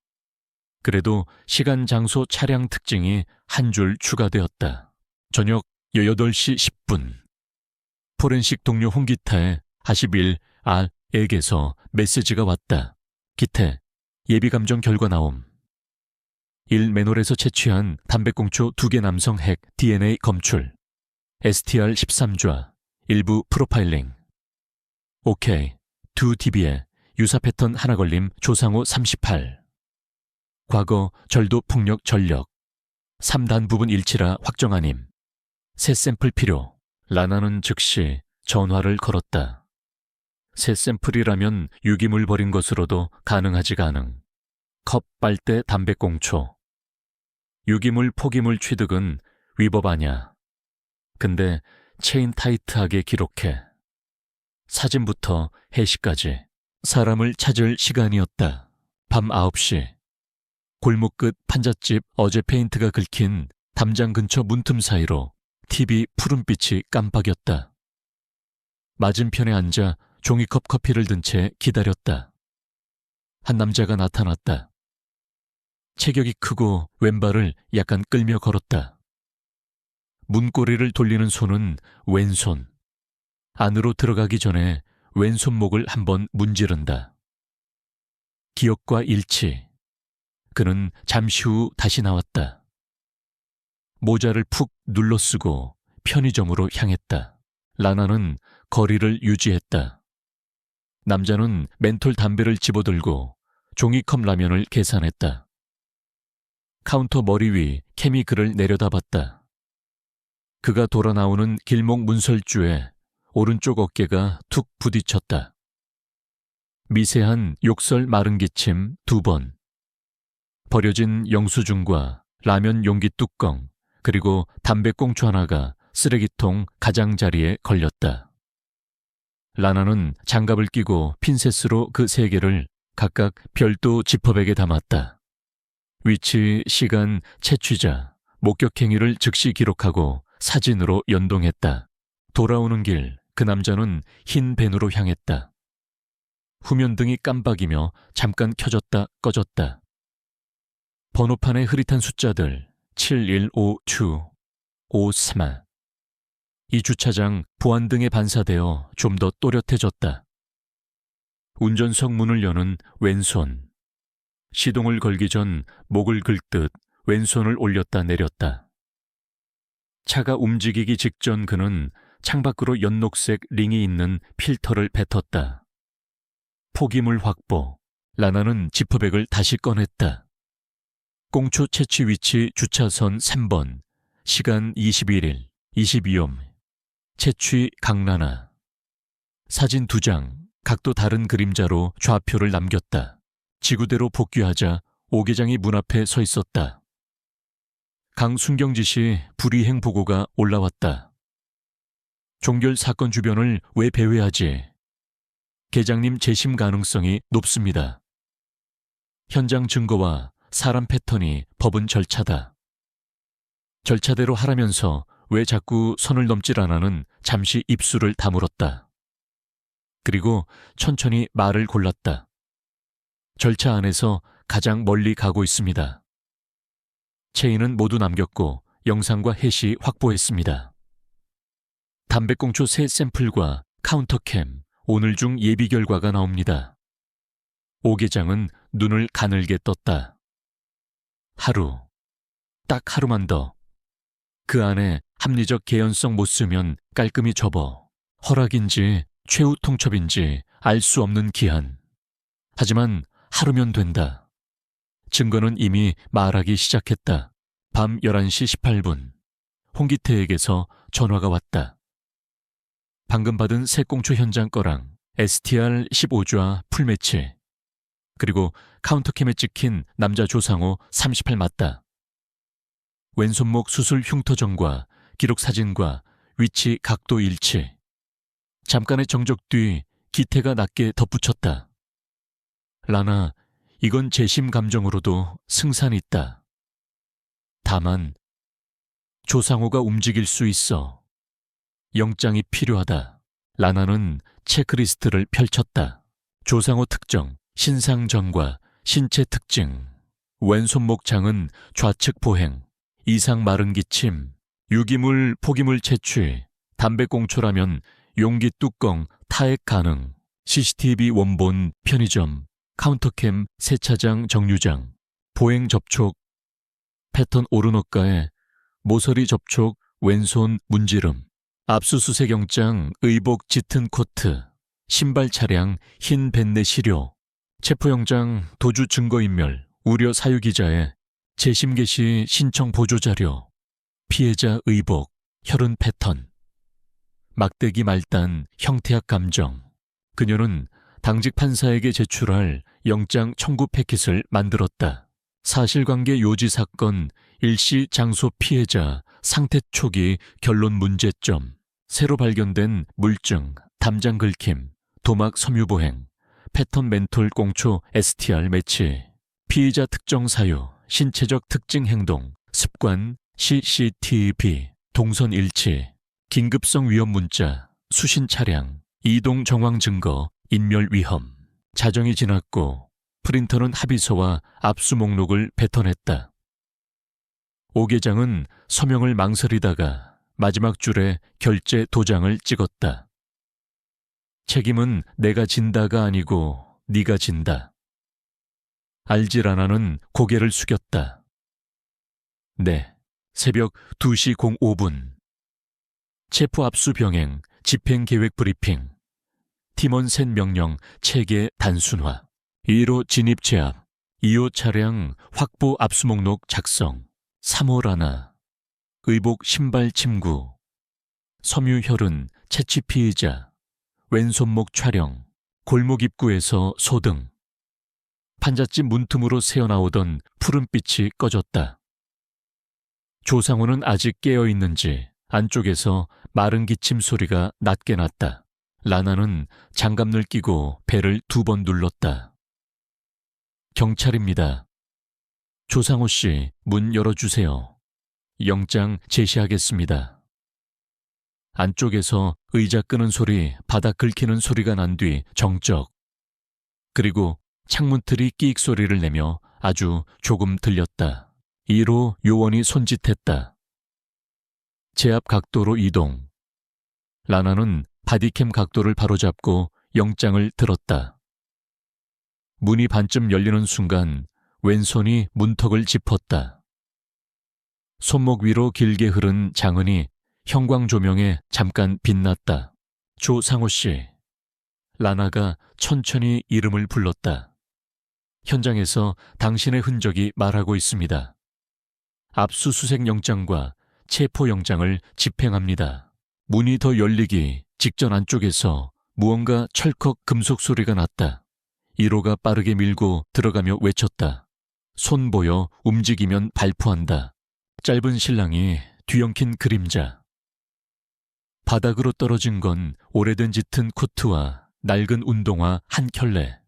그래도 시간, 장소, 차량 특징이 한 줄 추가되었다. 저녁 8시 10분. 포렌식 동료 홍기타의 41R에게서 메시지가 왔다. 기태, 예비감정 결과 나옴. 1. 맨홀에서 채취한 담배꽁초 2개 남성 핵 DNA 검출. STR 13좌, 일부 프로파일링. 오케이. 2DB에 유사 패턴 하나 걸림 조상호 38. 과거 절도 폭력 전력. 3단 부분 일치라 확정 아님. 새 샘플 필요. 라나는 즉시 전화를 걸었다. 새 샘플이라면 유기물 버린 것으로도 가능하지 가능. 컵, 빨대, 담배꽁초. 유기물, 포기물 취득은 위법 아냐. 근데 체인 타이트하게 기록해. 사진부터 해시까지. 사람을 찾을 시간이었다. 밤 9시. 골목 끝 판잣집 어제 페인트가 긁힌 담장 근처 문틈 사이로 TV 푸른빛이 깜빡였다. 맞은편에 앉아 종이컵 커피를 든 채 기다렸다. 한 남자가 나타났다. 체격이 크고 왼발을 약간 끌며 걸었다. 문고리를 돌리는 손은 왼손. 안으로 들어가기 전에 왼손목을 한번 문지른다. 기억과 일치. 그는 잠시 후 다시 나왔다. 모자를 푹 눌러쓰고 편의점으로 향했다. 라나는 거리를 유지했다. 남자는 멘톨 담배를 집어들고 종이컵 라면을 계산했다. 카운터 머리 위 캠이 그를 내려다봤다. 그가 돌아 나오는 길목 문설주에 오른쪽 어깨가 툭 부딪혔다. 미세한 욕설 마른 기침 2번. 버려진 영수증과 라면 용기 뚜껑 그리고 담배꽁초 하나가 쓰레기통 가장자리에 걸렸다. 라나는 장갑을 끼고 핀셋으로 그 세 개를 각각 별도 지퍼백에 담았다. 위치, 시간, 채취자, 목격 행위를 즉시 기록하고 사진으로 연동했다. 돌아오는 길, 그 남자는 흰 밴으로 향했다. 후면등이 깜박이며 잠깐 켜졌다 꺼졌다. 번호판의 흐릿한 숫자들 715-2, 53. 이 주차장 보안등에 반사되어 좀 더 또렷해졌다. 운전석 문을 여는 왼손. 시동을 걸기 전 목을 긁듯 왼손을 올렸다 내렸다. 차가 움직이기 직전 그는 창밖으로 연녹색 링이 있는 필터를 뱉었다. 포기물 확보. 라나는 지퍼백을 다시 꺼냈다. 꽁초 채취 위치 주차선 3번. 시간 21일, 22옴. 채취 강라나. 사진 2장, 각도 다른 그림자로 좌표를 남겼다. 지구대로 복귀하자 오 계장이 문 앞에 서 있었다. 강순경지 씨 불이행 보고가 올라왔다. 종결 사건 주변을 왜 배회하지? 계장님 재심 가능성이 높습니다. 현장 증거와 사람 패턴이 법은 절차다. 절차대로 하라면서 왜 자꾸 선을 넘질 않아는 잠시 입술을 다물었다. 그리고 천천히 말을 골랐다. 절차 안에서 가장 멀리 가고 있습니다. 체인은 모두 남겼고 영상과 해시 확보했습니다. 담배꽁초 3샘플과 카운터캠, 오늘 중 예비 결과가 나옵니다. 오 계장은 눈을 가늘게 떴다. 하루, 딱 하루만 더. 그 안에 합리적 개연성 못 쓰면 깔끔히 접어. 허락인지 최후 통첩인지 알 수 없는 기한. 하지만 하루면 된다. 증거는 이미 말하기 시작했다. 밤 11시 18분. 홍기태에게서 전화가 왔다. 방금 받은 새꽁초 현장 거랑 STR 15좌 풀매치. 그리고 카운터캠에 찍힌 남자 조상호 38 맞다. 왼손목 수술 흉터정과 기록 사진과 위치 각도 일치. 잠깐의 정적 뒤 기태가 낮게 덧붙였다. 라나, 이건 재심 감정으로도 승산이 있다. 다만 조상호가 움직일 수 있어. 영장이 필요하다. 라나는 체크리스트를 펼쳤다. 조상호 특정, 신상전과 신체 특징. 왼손목 장은 좌측 보행, 이상 마른 기침, 유기물, 포기물 채취, 담배꽁초라면 용기 뚜껑 타액 가능, CCTV 원본 편의점, 카운터캠 세차장 정류장, 보행 접촉, 패턴 오르노가에 모서리 접촉 왼손 문지름, 압수수색 영장 의복 짙은 코트, 신발 차량 흰 벤네 시료, 체포영장 도주 증거인멸 우려 사유기자의 재심 개시 신청 보조자료, 피해자 의복, 혈흔 패턴, 막대기 말단 형태학 감정. 그녀는 당직 판사에게 제출할 영장 청구 패킷을 만들었다. 사실관계 요지 사건, 일시 장소 피해자, 상태 초기 결론 문제점, 새로 발견된 물증, 담장 긁힘, 도막 섬유보행, 패턴 멘톨 꽁초 STR 매치, 피의자 특정 사유, 신체적 특징 행동, 습관, CCTV, 동선 일치, 긴급성 위험 문자, 수신 차량, 이동 정황 증거, 인멸 위험. 자정이 지났고 프린터는 합의서와 압수 목록을 뱉어냈다. 오 계장은 서명을 망설이다가 마지막 줄에 결제 도장을 찍었다. 책임은 내가 진다가 아니고 네가 진다. 알질 않아는 고개를 숙였다. 네, 새벽 2시 05분. 체포 압수 병행, 집행계획 브리핑. 팀원 셋 명령, 체계 단순화. 1호 진입 제압, 2호 차량 확보 압수 목록 작성. 3호 라나, 의복 신발 침구. 섬유 혈흔, 채취 피의자. 왼손목 촬영, 골목 입구에서 소등. 판잣집 문틈으로 새어나오던 푸른빛이 꺼졌다. 조상호는 아직 깨어있는지 안쪽에서 마른 기침 소리가 낮게 났다. 라나는 장갑을 끼고 벨을 2번 눌렀다. 경찰입니다. 조상호 씨, 문 열어주세요. 영장 제시하겠습니다. 안쪽에서 의자 끄는 소리, 바닥 긁히는 소리가 난 뒤 정적. 그리고 창문틀이 끼익 소리를 내며 아주 조금 들렸다. 이로 요원이 손짓했다. 제압 각도로 이동. 라나는 바디캠 각도를 바로잡고 영장을 들었다. 문이 반쯤 열리는 순간 왼손이 문턱을 짚었다. 손목 위로 길게 흐른 장은이 형광 조명에 잠깐 빛났다. 조상호 씨. 라나가 천천히 이름을 불렀다. 현장에서 당신의 흔적이 말하고 있습니다. 압수수색 영장과 체포 영장을 집행합니다. 문이 더 열리기 직전 안쪽에서 무언가 철컥 금속 소리가 났다. 1호가 빠르게 밀고 들어가며 외쳤다. 손 보여 움직이면 발포한다. 짧은 실랑이 뒤엉킨 그림자. 바닥으로 떨어진 건 오래된 짙은 코트와 낡은 운동화 한 켤레.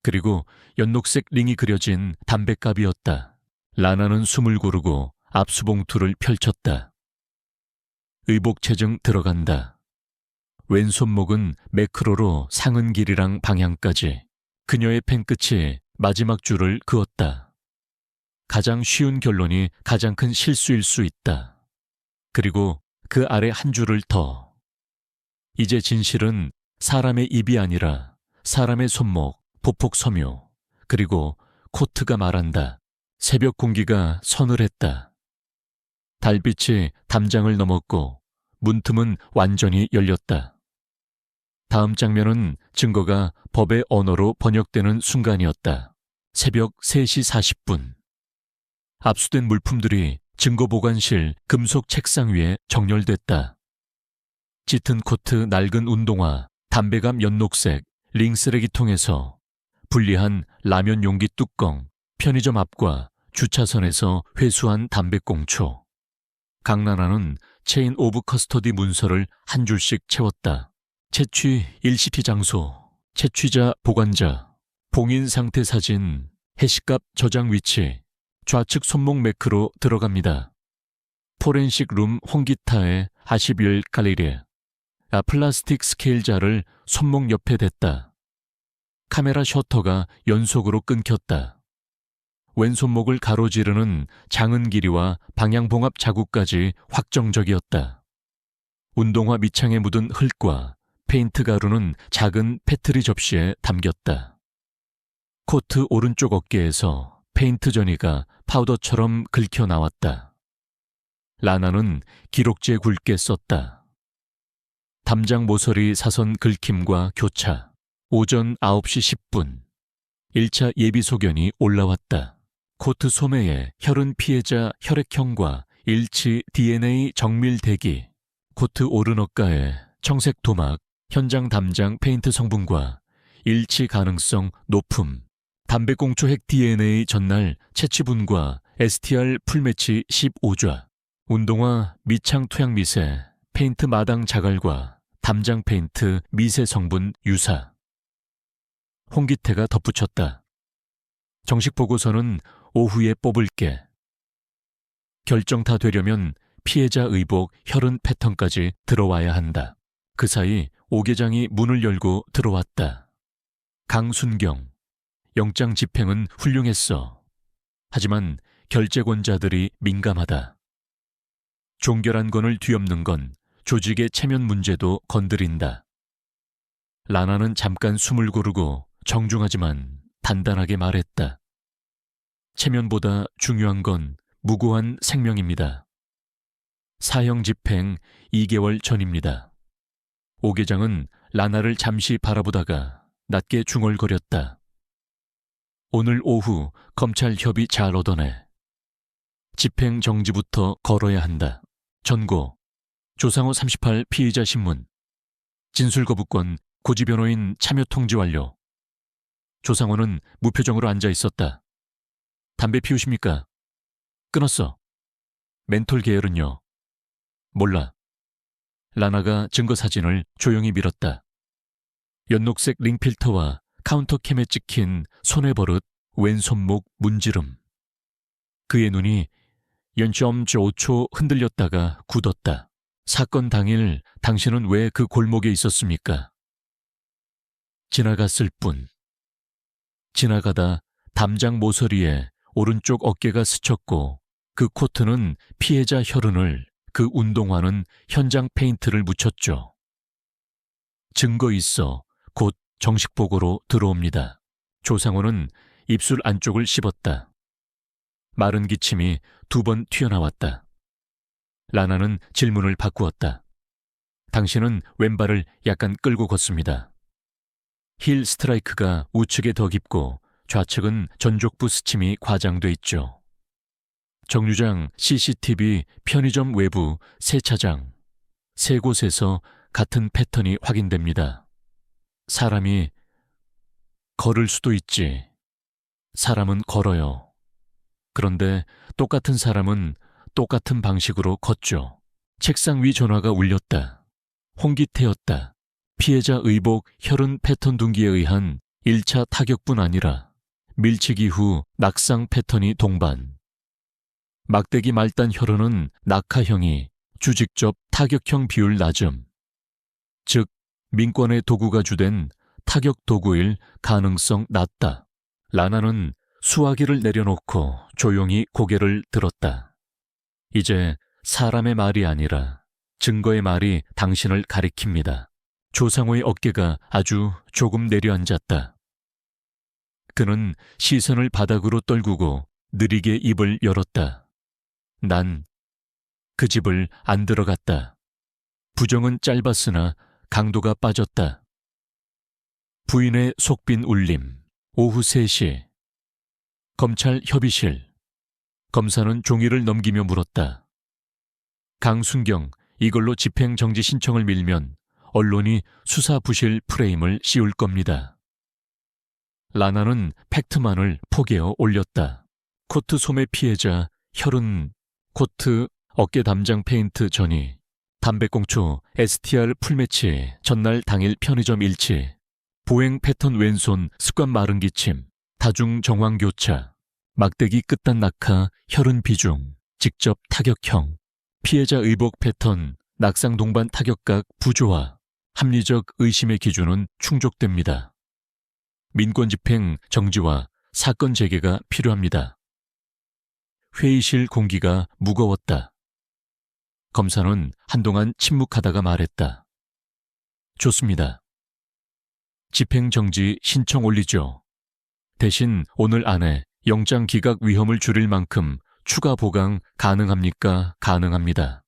그리고 연녹색 링이 그려진 담뱃갑이었다. 라나는 숨을 고르고 압수봉투를 펼쳤다. 의복 체증 들어간다. 왼손목은 매크로로 상은 길이랑 방향까지. 그녀의 펜끝이 마지막 줄을 그었다. 가장 쉬운 결론이 가장 큰 실수일 수 있다. 그리고 그 아래 한 줄을 더. 이제 진실은 사람의 입이 아니라 사람의 손목, 보폭 섬유, 그리고 코트가 말한다. 새벽 공기가 서늘했다. 달빛이 담장을 넘었고 문틈은 완전히 열렸다. 다음 장면은 증거가 법의 언어로 번역되는 순간이었다. 새벽 3시 40분. 압수된 물품들이 증거보관실 금속 책상 위에 정렬됐다. 짙은 코트, 낡은 운동화, 담배감 연녹색, 링 쓰레기통에서 분리한 라면 용기 뚜껑, 편의점 앞과 주차선에서 회수한 담배꽁초. 강라나는 체인 오브 커스터디 문서를 한 줄씩 채웠다. 채취 일시티 장소, 채취자 보관자, 봉인 상태 사진, 해시값 저장 위치, 좌측 손목 매크로 들어갑니다. 포렌식 룸 홍기타의 하시빌 갈리레. 플라스틱 스케일자를 손목 옆에 댔다. 카메라 셔터가 연속으로 끊겼다. 왼손목을 가로지르는 장은 길이와 방향봉합 자국까지 확정적이었다. 운동화 밑창에 묻은 흙과 페인트 가루는 작은 페트리 접시에 담겼다. 코트 오른쪽 어깨에서 페인트 전이가 파우더처럼 긁혀 나왔다. 라나는 기록지에 굵게 썼다. 담장 모서리 사선 긁힘과 교차. 오전 9시 10분. 1차 예비 소견이 올라왔다. 코트 소매에 혈흔 피해자 혈액형과 일치 DNA 정밀 대기. 코트 오른어가에 청색 도막, 현장 담장 페인트 성분과 일치 가능성 높음. 담배꽁초 핵 DNA 전날 채취분과 STR 풀매치 15좌. 운동화 밑창 토양 미세, 페인트 마당 자갈과 담장 페인트 미세 성분 유사. 홍기태가 덧붙였다. 정식 보고서는 오후에 뽑을게. 결정 다 되려면 피해자 의복 혈흔 패턴까지 들어와야 한다. 그 사이 오 계장이 문을 열고 들어왔다. 강순경, 영장 집행은 훌륭했어. 하지만 결재권자들이 민감하다. 종결한 건을 뒤엎는 건 조직의 체면 문제도 건드린다. 라나는 잠깐 숨을 고르고 정중하지만 단단하게 말했다. 체면보다 중요한 건 무고한 생명입니다. 사형 집행 2개월 전입니다. 오 계장은 라나를 잠시 바라보다가 낮게 중얼거렸다. 오늘 오후 검찰 협의 잘 얻어내. 집행 정지부터 걸어야 한다. 전고, 조상호 38 피의자 신문. 진술 거부권 고지 변호인 참여 통지 완료. 조상호는 무표정으로 앉아 있었다. 담배 피우십니까? 끊었어. 멘톨 계열은요? 몰라. 라나가 증거사진을 조용히 밀었다. 연녹색 링필터와 카운터캠에 찍힌 손의 버릇, 왼손목 문지름. 그의 눈이 0.5초 흔들렸다가 굳었다. 사건 당일 당신은 왜 그 골목에 있었습니까? 지나갔을 뿐. 지나가다 담장 모서리에 오른쪽 어깨가 스쳤고 그 코트는 피해자 혈흔을, 그 운동화는 현장 페인트를 묻혔죠. 증거 있어 곧 정식 보고로 들어옵니다. 조상호는 입술 안쪽을 씹었다. 마른 기침이 2번 튀어나왔다. 라나는 질문을 바꾸었다. 당신은 왼발을 약간 끌고 걷습니다. 힐 스트라이크가 우측에 더 깊고 좌측은 전족부 스침이 과장돼 있죠. 정류장, CCTV, 편의점 외부, 세차장, 세 곳에서 같은 패턴이 확인됩니다. 사람이 걸을 수도 있지. 사람은 걸어요. 그런데 똑같은 사람은 똑같은 방식으로 걷죠. 책상 위 전화가 울렸다. 홍기태였다. 피해자 의복 혈흔 패턴 둔기에 의한 1차 타격뿐 아니라 밀치기 후 낙상 패턴이 동반. 막대기 말단 혈흔은 낙하형이 주직접 타격형 비율 낮음. 즉 민권의 도구가 주된 타격 도구일 가능성 낮다. 라나는 수화기를 내려놓고 조용히 고개를 들었다. 이제 사람의 말이 아니라 증거의 말이 당신을 가리킵니다. 조상호의 어깨가 아주 조금 내려앉았다. 그는 시선을 바닥으로 떨구고 느리게 입을 열었다. 난 그 집을 안 들어갔다. 부정은 짧았으나 강도가 빠졌다. 부인의 속빈 울림. 오후 3시. 검찰 협의실. 검사는 종이를 넘기며 물었다. 강순경, 이걸로 집행정지 신청을 밀면 언론이 수사 부실 프레임을 씌울 겁니다. 라나는 팩트만을 포개어 올렸다. 코트 소매 피해자, 혈흔, 코트, 어깨 담장 페인트 전이, 담배꽁초, STR 풀매치, 전날 당일 편의점 일치, 보행 패턴 왼손, 습관 마른 기침, 다중 정황 교차, 막대기 끝단 낙하, 혈흔 비중, 직접 타격형, 피해자 의복 패턴, 낙상 동반 타격각 부조화, 합리적 의심의 기준은 충족됩니다. 민권 집행 정지와 사건 재개가 필요합니다. 회의실 공기가 무거웠다. 검사는 한동안 침묵하다가 말했다. 좋습니다. 집행정지 신청 올리죠. 대신 오늘 안에 영장 기각 위험을 줄일 만큼 추가 보강 가능합니까? 가능합니다.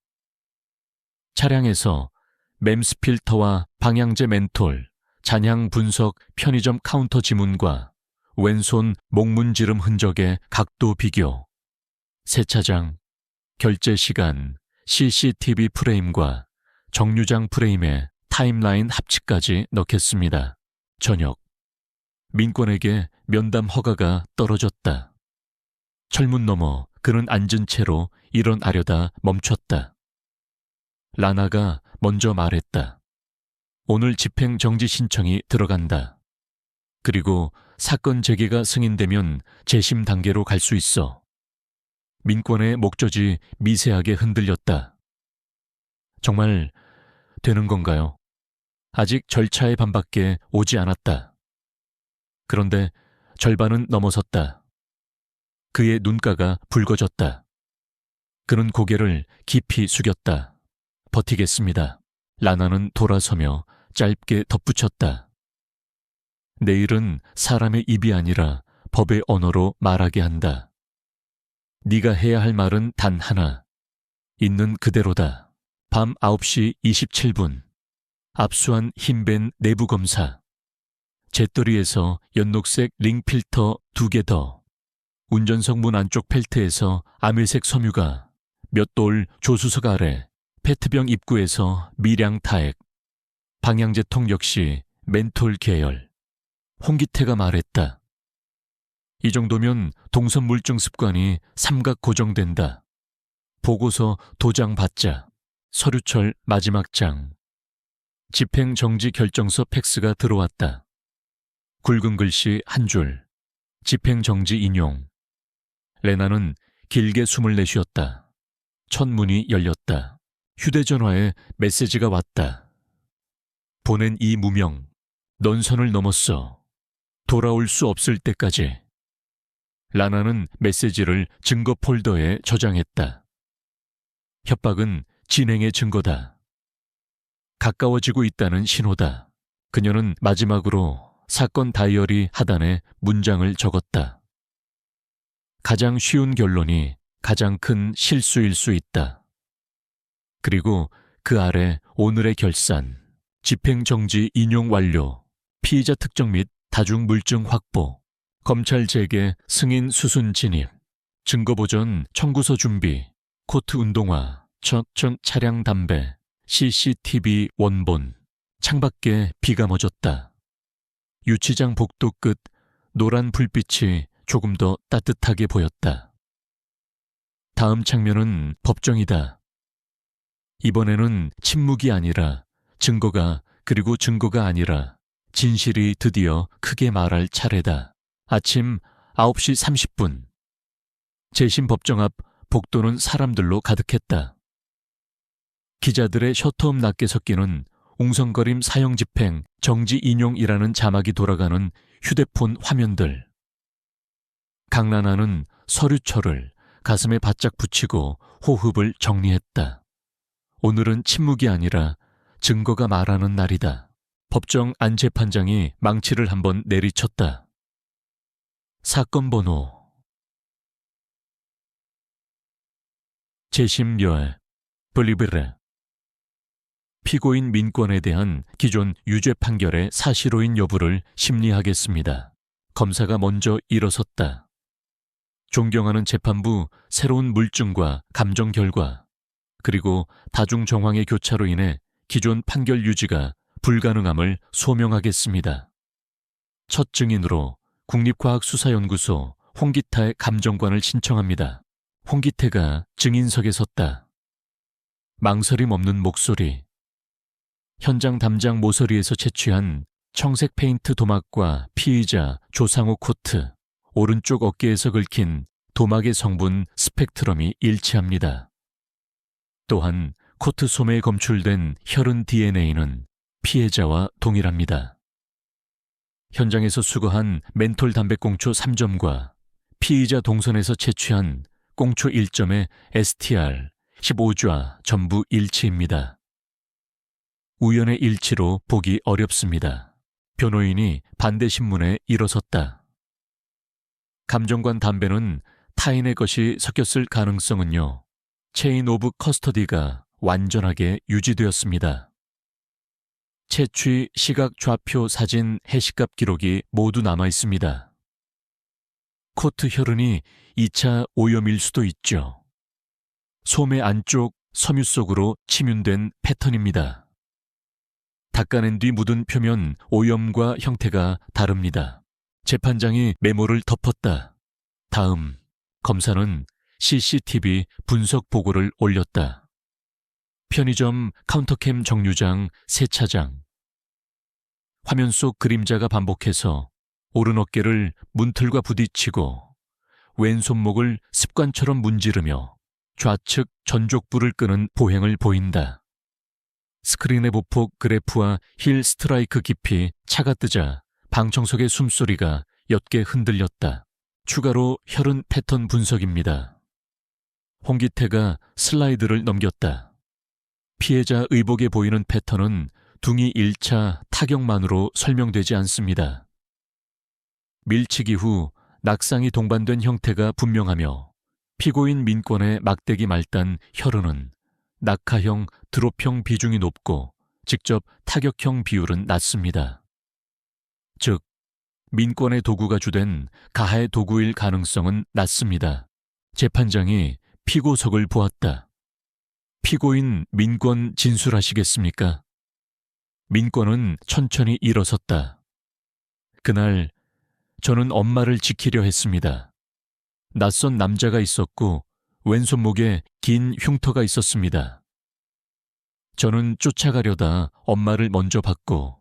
차량에서 맴스 필터와 방향제 멘톨, 잔향 분석 편의점 카운터 지문과 왼손 목문지름 흔적의 각도 비교, 세차장, 결제 시간, CCTV 프레임과 정류장 프레임의 타임라인 합치까지 넣겠습니다. 저녁. 민권에게 면담 허가가 떨어졌다. 철문 너머 그는 앉은 채로 일어나려다 멈췄다. 라나가 먼저 말했다. 오늘 집행정지 신청이 들어간다. 그리고 사건 재개가 승인되면 재심 단계로 갈 수 있어. 민권의 목젖이 미세하게 흔들렸다. 정말 되는 건가요? 아직 절차의 반밖에 오지 않았다. 그런데 절반은 넘어섰다. 그의 눈가가 붉어졌다. 그는 고개를 깊이 숙였다. 버티겠습니다. 라나는 돌아서며 짧게 덧붙였다. 내일은 사람의 입이 아니라 법의 언어로 말하게 한다. 네가 해야 할 말은 단 하나. 있는 그대로다. 밤 9시 27분. 압수한 흰벤 내부검사. 재떨이에서 연녹색 링필터 2개 더. 운전석 문 안쪽 펠트에서 아밀색 섬유가. 몇 돌 조수석 아래. 페트병 입구에서 미량 타액. 방향제통 역시 멘톨 계열. 홍기태가 말했다. 이 정도면 동선물증 습관이 삼각 고정된다. 보고서 도장 받자. 서류철 마지막 장. 집행정지 결정서 팩스가 들어왔다. 굵은 글씨 한 줄. 집행정지 인용. 레나는 길게 숨을 내쉬었다. 첫 문이 열렸다. 휴대전화에 메시지가 왔다. 보낸 이 무명. 넌 선을 넘었어. 돌아올 수 없을 때까지. 라나는 메시지를 증거 폴더에 저장했다. 협박은 진행의 증거다. 가까워지고 있다는 신호다. 그녀는 마지막으로 사건 다이어리 하단에 문장을 적었다. 가장 쉬운 결론이 가장 큰 실수일 수 있다. 그리고 그 아래 오늘의 결산, 집행정지 인용 완료, 피의자 특정 및 다중물증 확보, 검찰 재개 승인 수순 진입, 증거보전 청구서 준비, 코트 운동화, 전 차량 담배, CCTV 원본, 창밖에 비가 멎었다. 유치장 복도 끝 노란 불빛이 조금 더 따뜻하게 보였다. 다음 장면은 법정이다. 이번에는 침묵이 아니라 증거가 그리고 증거가 아니라 진실이 드디어 크게 말할 차례다. 아침 9시 30분. 재심 법정 앞 복도는 사람들로 가득했다. 기자들의 셔터음 낮게 섞이는 웅성거림 사형 집행 정지 인용이라는 자막이 돌아가는 휴대폰 화면들. 강라나는 서류철을 가슴에 바짝 붙이고 호흡을 정리했다. 오늘은 침묵이 아니라 증거가 말하는 날이다. 법정 안 재판장이 망치를 한번 내리쳤다. 사건 번호. 재심여에 블리브레. 피고인 민권에 대한 기존 유죄 판결의 사실호인 여부를 심리하겠습니다. 검사가 먼저 일어섰다. 존경하는 재판부 새로운 물증과 감정 결과, 그리고 다중 정황의 교차로 인해 기존 판결 유지가 불가능함을 소명하겠습니다. 첫 증인으로 국립과학수사연구소 홍기타의 감정관을 신청합니다. 홍기태가 증인석에 섰다. 망설임 없는 목소리. 현장 담장 모서리에서 채취한 청색 페인트 도막과 피의자 조상호 코트, 오른쪽 어깨에서 긁힌 도막의 성분 스펙트럼이 일치합니다. 또한 코트 소매에 검출된 혈흔 DNA는 피해자와 동일합니다. 현장에서 수거한 멘톨 담배꽁초 3점과 피의자 동선에서 채취한 꽁초 1점의 STR 15좌 전부 일치입니다. 우연의 일치로 보기 어렵습니다. 변호인이 반대 신문에 일어섰다. 감정관 담배는 타인의 것이 섞였을 가능성은요. 체인 오브 커스터디가 완전하게 유지되었습니다. 채취, 시각, 좌표, 사진, 해시값 기록이 모두 남아 있습니다. 코트 혈흔이 2차 오염일 수도 있죠. 소매 안쪽 섬유 속으로 침윤된 패턴입니다. 닦아낸 뒤 묻은 표면 오염과 형태가 다릅니다. 재판장이 메모를 덮었다. 다음, 검사는 CCTV 분석 보고를 올렸다. 편의점 카운터캠 정류장 세차장. 화면 속 그림자가 반복해서 오른 어깨를 문틀과 부딪히고 왼손목을 습관처럼 문지르며 좌측 전족부를 끄는 보행을 보인다. 스크린의 보폭 그래프와 힐 스트라이크 깊이 차가 뜨자 방청석의 숨소리가 옅게 흔들렸다. 추가로 혈흔 패턴 분석입니다. 홍기태가 슬라이드를 넘겼다. 피해자 의복에 보이는 패턴은 둥이 1차 타격만으로 설명되지 않습니다. 밀치기 후 낙상이 동반된 형태가 분명하며 피고인 민권의 막대기 말단 혈흔은 낙하형, 드롭형 비중이 높고 직접 타격형 비율은 낮습니다. 즉, 민권의 도구가 주된 가해 도구일 가능성은 낮습니다. 재판장이 피고석을 보았다. 피고인 민권 진술하시겠습니까? 민권은 천천히 일어섰다. 그날 저는 엄마를 지키려 했습니다. 낯선 남자가 있었고 왼손목에 긴 흉터가 있었습니다. 저는 쫓아가려다 엄마를 먼저 봤고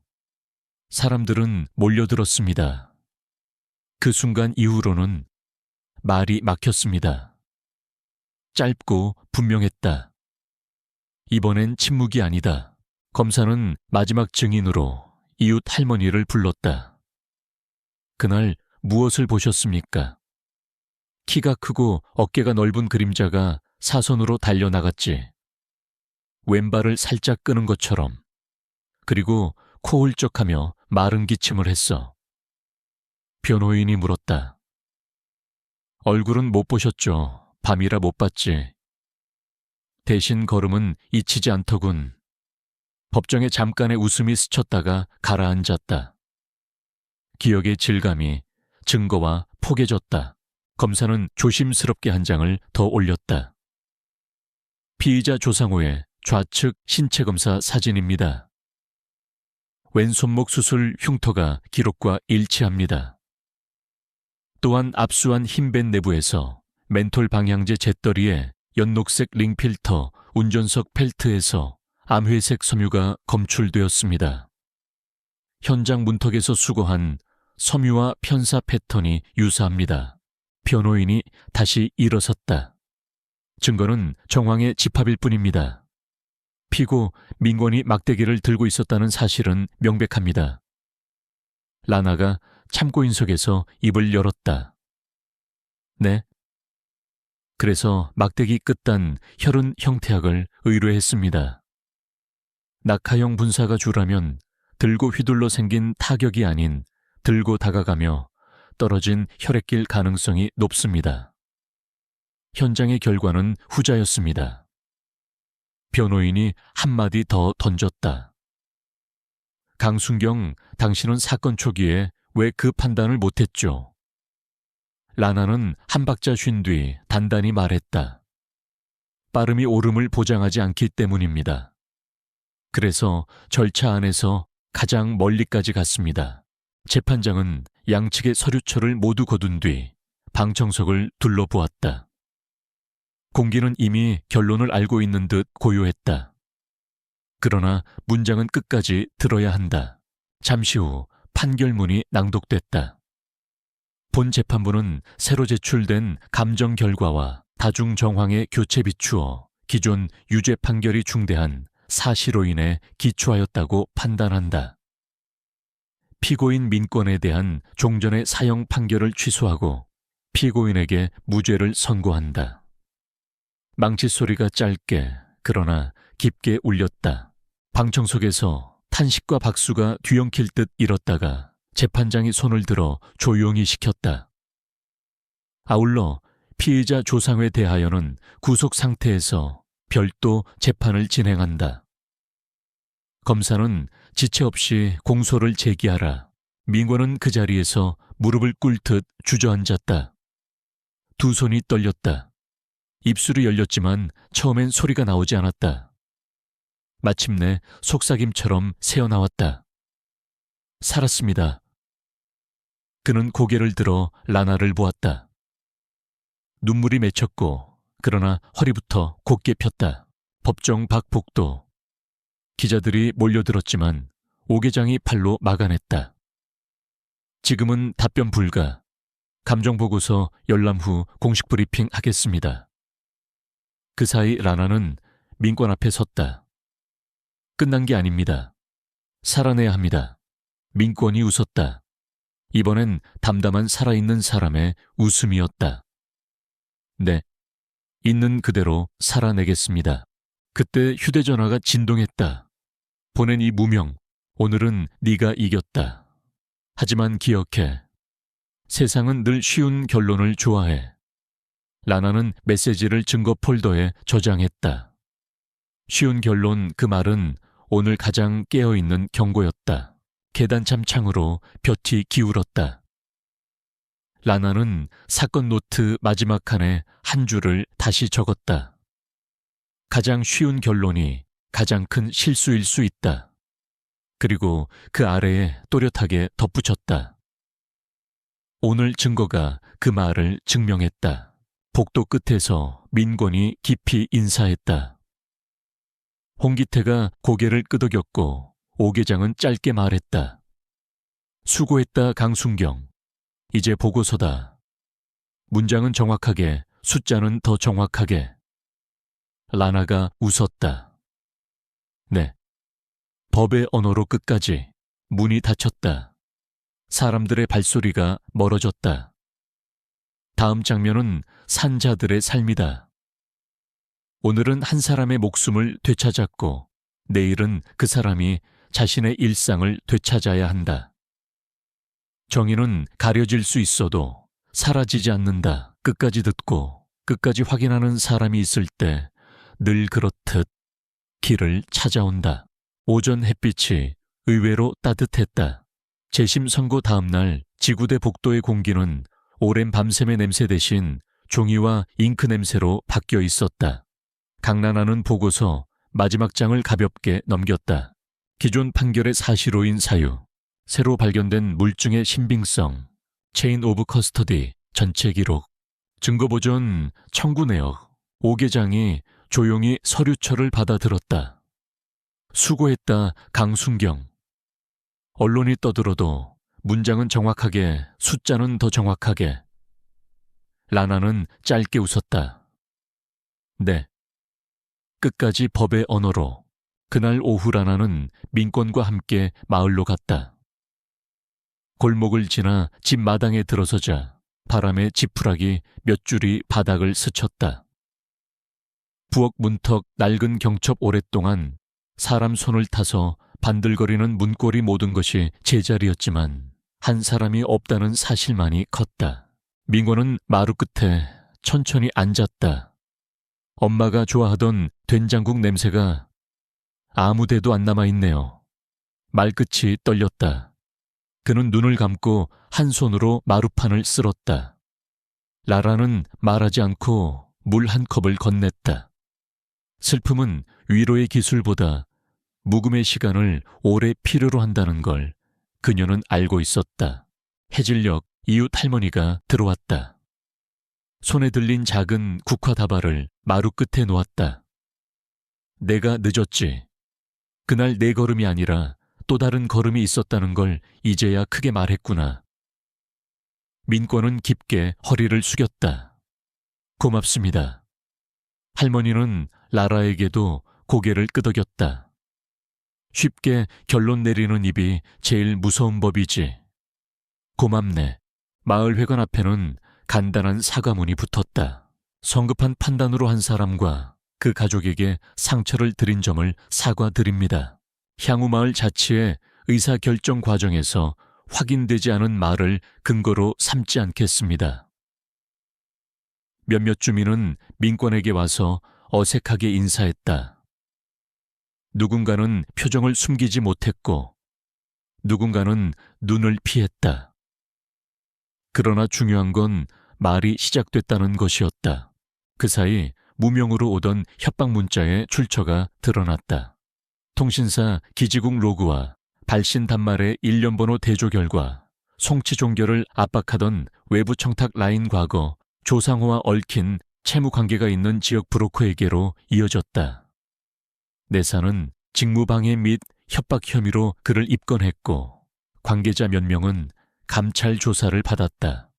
사람들은 몰려들었습니다. 그 순간 이후로는 말이 막혔습니다. 짧고 분명했다. 이번엔 침묵이 아니다. 검사는 마지막 증인으로 이웃 할머니를 불렀다. 그날 무엇을 보셨습니까? 키가 크고 어깨가 넓은 그림자가 사선으로 달려나갔지. 왼발을 살짝 끄는 것처럼. 그리고 코 훌쩍하며 마른 기침을 했어. 변호인이 물었다. 얼굴은 못 보셨죠. 밤이라 못 봤지. 대신 걸음은 잊히지 않더군. 법정에 잠깐의 웃음이 스쳤다가 가라앉았다. 기억의 질감이 증거와 포개졌다. 검사는 조심스럽게 한 장을 더 올렸다. 피의자 조상호의 좌측 신체검사 사진입니다. 왼손목 수술 흉터가 기록과 일치합니다. 또한 압수한 흰벤 내부에서 멘톨 방향제 잿더리에 연녹색 링필터 운전석 펠트에서 암회색 섬유가 검출되었습니다. 현장 문턱에서 수거한 섬유와 편사 패턴이 유사합니다. 변호인이 다시 일어섰다. 증거는 정황의 집합일 뿐입니다. 피고 민권이 막대기를 들고 있었다는 사실은 명백합니다. 라나가 참고인석에서 입을 열었다. 네. 그래서 막대기 끝단 혈흔 형태학을 의뢰했습니다. 낙하형 분사가 주라면 들고 휘둘러 생긴 타격이 아닌 들고 다가가며 떨어진 혈액길 가능성이 높습니다. 현장의 결과는 후자였습니다. 변호인이 한마디 더 던졌다. 강순경, 당신은 사건 초기에 왜 그 판단을 못했죠? 라나는 한 박자 쉰 뒤 단단히 말했다. 빠름이 옳음을 보장하지 않기 때문입니다. 그래서 절차 안에서 가장 멀리까지 갔습니다. 재판장은 양측의 서류처를 모두 거둔 뒤 방청석을 둘러보았다. 공기는 이미 결론을 알고 있는 듯 고요했다. 그러나 문장은 끝까지 들어야 한다. 잠시 후 판결문이 낭독됐다. 본 재판부는 새로 제출된 감정 결과와 다중 정황에 교체 비추어 기존 유죄 판결이 중대한 사실로 인해 기초하였다고 판단한다. 피고인 민권에 대한 종전의 사형 판결을 취소하고 피고인에게 무죄를 선고한다. 망치 소리가 짧게 그러나 깊게 울렸다. 방청석에서 탄식과 박수가 뒤엉킬 듯 일었다가 재판장이 손을 들어 조용히 시켰다. 아울러 피의자 조상회에 대하여는 구속 상태에서 별도 재판을 진행한다. 검사는 지체 없이 공소를 제기하라. 민권은 그 자리에서 무릎을 꿇듯 주저앉았다. 두 손이 떨렸다. 입술이 열렸지만 처음엔 소리가 나오지 않았다. 마침내 속삭임처럼 새어나왔다. 살았습니다. 그는 고개를 들어 라나를 보았다. 눈물이 맺혔고 그러나 허리부터 곧게 폈다. 법정 밖 복도. 기자들이 몰려들었지만 오계장이 팔로 막아냈다. 지금은 답변 불가. 감정보고서 열람 후 공식 브리핑 하겠습니다. 그 사이 라나는 민권 앞에 섰다. 끝난 게 아닙니다. 살아내야 합니다. 민권이 웃었다. 이번엔 담담한 살아있는 사람의 웃음이었다. 네, 있는 그대로 살아내겠습니다. 그때 휴대전화가 진동했다. 보낸 이 무명, 오늘은 네가 이겼다. 하지만 기억해. 세상은 늘 쉬운 결론을 좋아해. 라나는 메시지를 증거 폴더에 저장했다. 쉬운 결론 그 말은 오늘 가장 깨어있는 경고였다. 계단참 창으로 볕이 기울었다. 라나는 사건 노트 마지막 칸에 한 줄을 다시 적었다. 가장 쉬운 결론이 가장 큰 실수일 수 있다. 그리고 그 아래에 또렷하게 덧붙였다. 오늘 증거가 그 말을 증명했다. 복도 끝에서 민권이 깊이 인사했다. 홍기태가 고개를 끄덕였고 오계장은 짧게 말했다. 수고했다, 강순경. 이제 보고서다. 문장은 정확하게, 숫자는 더 정확하게. 라나가 웃었다. 네. 법의 언어로 끝까지. 문이 닫혔다. 사람들의 발소리가 멀어졌다. 다음 장면은 산자들의 삶이다. 오늘은 한 사람의 목숨을 되찾았고 내일은 그 사람이 자신의 일상을 되찾아야 한다. 정의는 가려질 수 있어도 사라지지 않는다. 끝까지 듣고 끝까지 확인하는 사람이 있을 때 늘 그렇듯 길을 찾아온다. 오전 햇빛이 의외로 따뜻했다. 재심 선고 다음 날 지구대 복도의 공기는 오랜 밤샘의 냄새 대신 종이와 잉크 냄새로 바뀌어 있었다. 강란하는 보고서 마지막 장을 가볍게 넘겼다. 기존 판결의 사실로인 사유, 새로 발견된 물증의 신빙성, 체인 오브 커스터디, 전체 기록, 증거보존 청구 내역. 오계장이 조용히 서류철을 받아들었다. 수고했다, 강순경. 언론이 떠들어도 문장은 정확하게, 숫자는 더 정확하게. 라나는 짧게 웃었다. 네. 끝까지 법의 언어로. 그날 오후 라나는 민권과 함께 마을로 갔다. 골목을 지나 집 마당에 들어서자 바람에 지푸라기 몇 줄이 바닥을 스쳤다. 부엌 문턱 낡은 경첩 오랫동안 사람 손을 타서 반들거리는 문고리 모든 것이 제자리였지만 한 사람이 없다는 사실만이 컸다. 민권은 마루 끝에 천천히 앉았다. 엄마가 좋아하던 된장국 냄새가 아무데도 안 남아있네요. 말끝이 떨렸다. 그는 눈을 감고 한 손으로 마루판을 쓸었다. 라라는 말하지 않고 물 한 컵을 건넸다. 슬픔은 위로의 기술보다 묵음의 시간을 오래 필요로 한다는 걸 그녀는 알고 있었다. 해질녘 이웃 할머니가 들어왔다. 손에 들린 작은 국화다발을 마루 끝에 놓았다. 내가 늦었지. 그날 내 걸음이 아니라 또 다른 걸음이 있었다는 걸 이제야 크게 말했구나. 민권은 깊게 허리를 숙였다. 고맙습니다. 할머니는 라라에게도 고개를 끄덕였다. 쉽게 결론 내리는 입이 제일 무서운 법이지. 고맙네. 마을회관 앞에는 간단한 사과문이 붙었다. 성급한 판단으로 한 사람과 그 가족에게 상처를 드린 점을 사과드립니다. 향후 마을 자치의 의사결정 과정에서 확인되지 않은 말을 근거로 삼지 않겠습니다. 몇몇 주민은 민권에게 와서 어색하게 인사했다. 누군가는 표정을 숨기지 못했고 누군가는 눈을 피했다. 그러나 중요한 건 말이 시작됐다는 것이었다. 그 사이 무명으로 오던 협박 문자의 출처가 드러났다. 통신사 기지국 로그와 발신 단말의 일련번호 대조 결과 송치 종결을 압박하던 외부 청탁 라인 과거 조상호와 얽힌 채무 관계가 있는 지역 브로커에게로 이어졌다. 내사는 직무방해 및 협박 혐의로 그를 입건했고 관계자 몇 명은 감찰 조사를 받았다.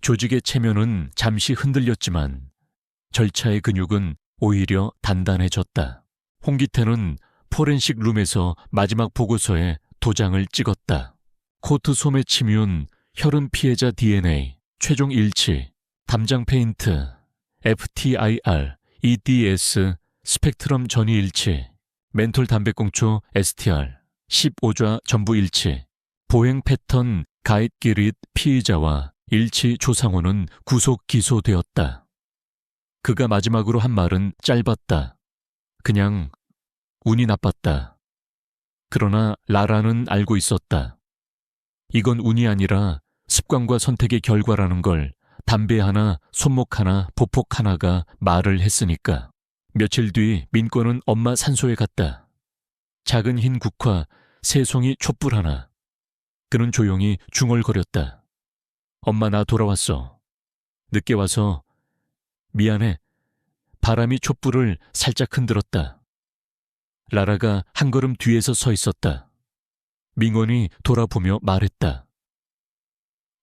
조직의 체면은 잠시 흔들렸지만 절차의 근육은 오히려 단단해졌다. 홍기태는 포렌식 룸에서 마지막 보고서에 도장을 찍었다. 코트 소매 침윤, 혈흔 피해자 DNA, 최종 일치, 담장 페인트, FTIR, EDS, 스펙트럼 전이 일치, 멘톨 담배꽁초 STR, 15좌 전부 일치, 보행 패턴 가입 기릿 피의자와 일치 조상호는 구속 기소되었다. 그가 마지막으로 한 말은 짧았다. 그냥 운이 나빴다. 그러나 라라는 알고 있었다. 이건 운이 아니라 습관과 선택의 결과라는 걸 담배 하나, 손목 하나, 보폭 하나가 말을 했으니까. 며칠 뒤 민권은 엄마 산소에 갔다. 작은 흰 국화, 세 송이 촛불 하나. 그는 조용히 중얼거렸다. 엄마 나 돌아왔어. 늦게 와서 미안해. 바람이 촛불을 살짝 흔들었다. 라라가 한 걸음 뒤에서 서 있었다. 민권이 돌아보며 말했다.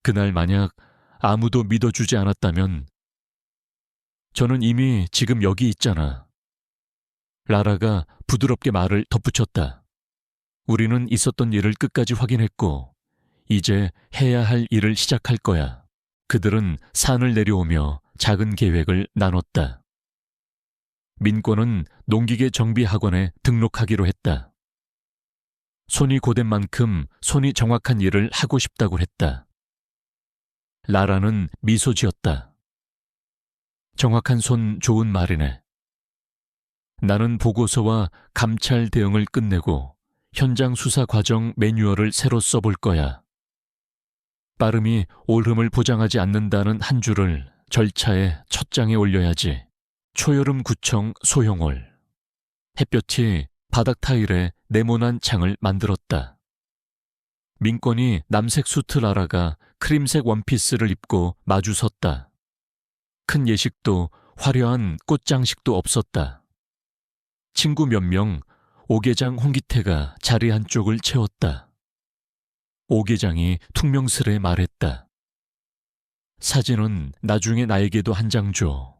그날 만약 아무도 믿어주지 않았다면 저는 이미 지금 여기 있잖아. 라라가 부드럽게 말을 덧붙였다. 우리는 있었던 일을 끝까지 확인했고 이제 해야 할 일을 시작할 거야. 그들은 산을 내려오며 작은 계획을 나눴다. 민권은 농기계 정비 학원에 등록하기로 했다. 손이 고된 만큼 손이 정확한 일을 하고 싶다고 했다. 라라는 미소 지었다. 정확한 손 좋은 말이네. 나는 보고서와 감찰 대응을 끝내고 현장 수사 과정 매뉴얼을 새로 써볼 거야. 빠름이 올흠을 보장하지 않는다는 한 줄을 절차의 첫 장에 올려야지. 초여름 구청 소형홀. 햇볕이 바닥 타일에 네모난 창을 만들었다. 민권이 남색 수트 라라가 크림색 원피스를 입고 마주 섰다. 큰 예식도 화려한 꽃장식도 없었다. 친구 몇 명, 오계장 홍기태가 자리 한쪽을 채웠다. 오계장이 퉁명스레 말했다. 사진은 나중에 나에게도 한 장 줘.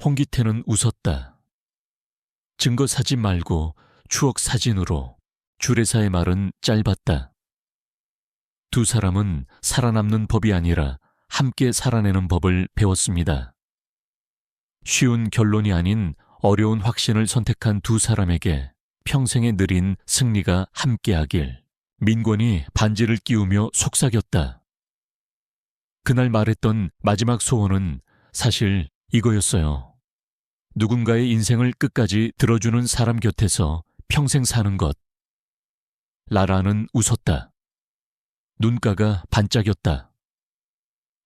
홍기태는 웃었다. 증거 사진 말고 추억 사진으로. 주례사의 말은 짧았다. 두 사람은 살아남는 법이 아니라 함께 살아내는 법을 배웠습니다. 쉬운 결론이 아닌 어려운 확신을 선택한 두 사람에게 평생의 느린 승리가 함께하길. 민권이 반지를 끼우며 속삭였다. 그날 말했던 마지막 소원은 사실 이거였어요. 누군가의 인생을 끝까지 들어주는 사람 곁에서 평생 사는 것. 라라는 웃었다. 눈가가 반짝였다.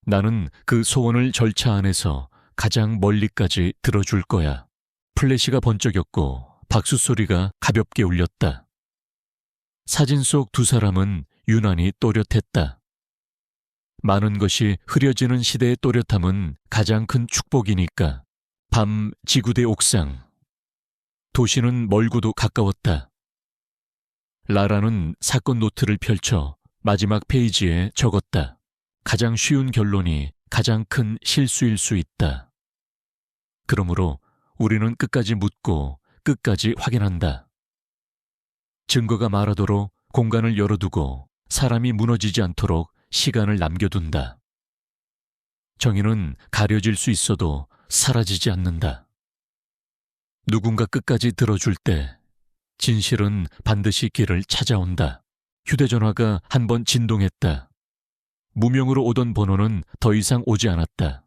나는 그 소원을 절차 안에서 가장 멀리까지 들어줄 거야. 플래시가 번쩍였고 박수 소리가 가볍게 울렸다. 사진 속 두 사람은 유난히 또렷했다. 많은 것이 흐려지는 시대의 또렷함은 가장 큰 축복이니까. 밤 지구대 옥상. 도시는 멀고도 가까웠다. 라라는 사건 노트를 펼쳐 마지막 페이지에 적었다. 가장 쉬운 결론이 가장 큰 실수일 수 있다. 그러므로 우리는 끝까지 묻고 끝까지 확인한다. 증거가 말하도록 공간을 열어두고 사람이 무너지지 않도록 시간을 남겨둔다. 정의는 가려질 수 있어도 사라지지 않는다. 누군가 끝까지 들어줄 때 진실은 반드시 길을 찾아온다. 휴대전화가 한번 진동했다. 무명으로 오던 번호는 더 이상 오지 않았다.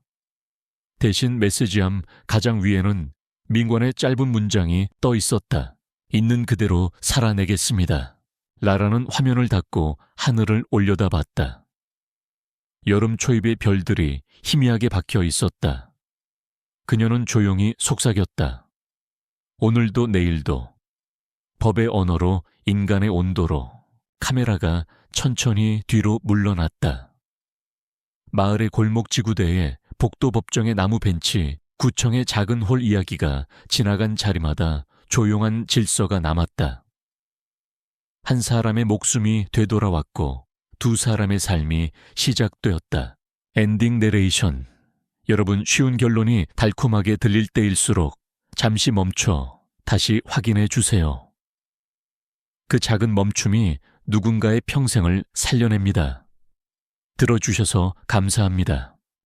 대신 메시지함 가장 위에는 민권의 짧은 문장이 떠 있었다. 있는 그대로 살아내겠습니다. 라라는 화면을 닫고 하늘을 올려다봤다. 여름 초입의 별들이 희미하게 박혀 있었다. 그녀는 조용히 속삭였다. 오늘도 내일도 법의 언어로 인간의 온도로. 카메라가 천천히 뒤로 물러났다. 마을의 골목 지구대에 복도법정의 나무 벤치, 구청의 작은 홀 이야기가 지나간 자리마다 조용한 질서가 남았다. 한 사람의 목숨이 되돌아왔고 두 사람의 삶이 시작되었다. 엔딩 내레이션. 여러분, 쉬운 결론이 달콤하게 들릴 때일수록 잠시 멈춰 다시 확인해 주세요. 그 작은 멈춤이 누군가의 평생을 살려냅니다. 들어주셔서 감사합니다.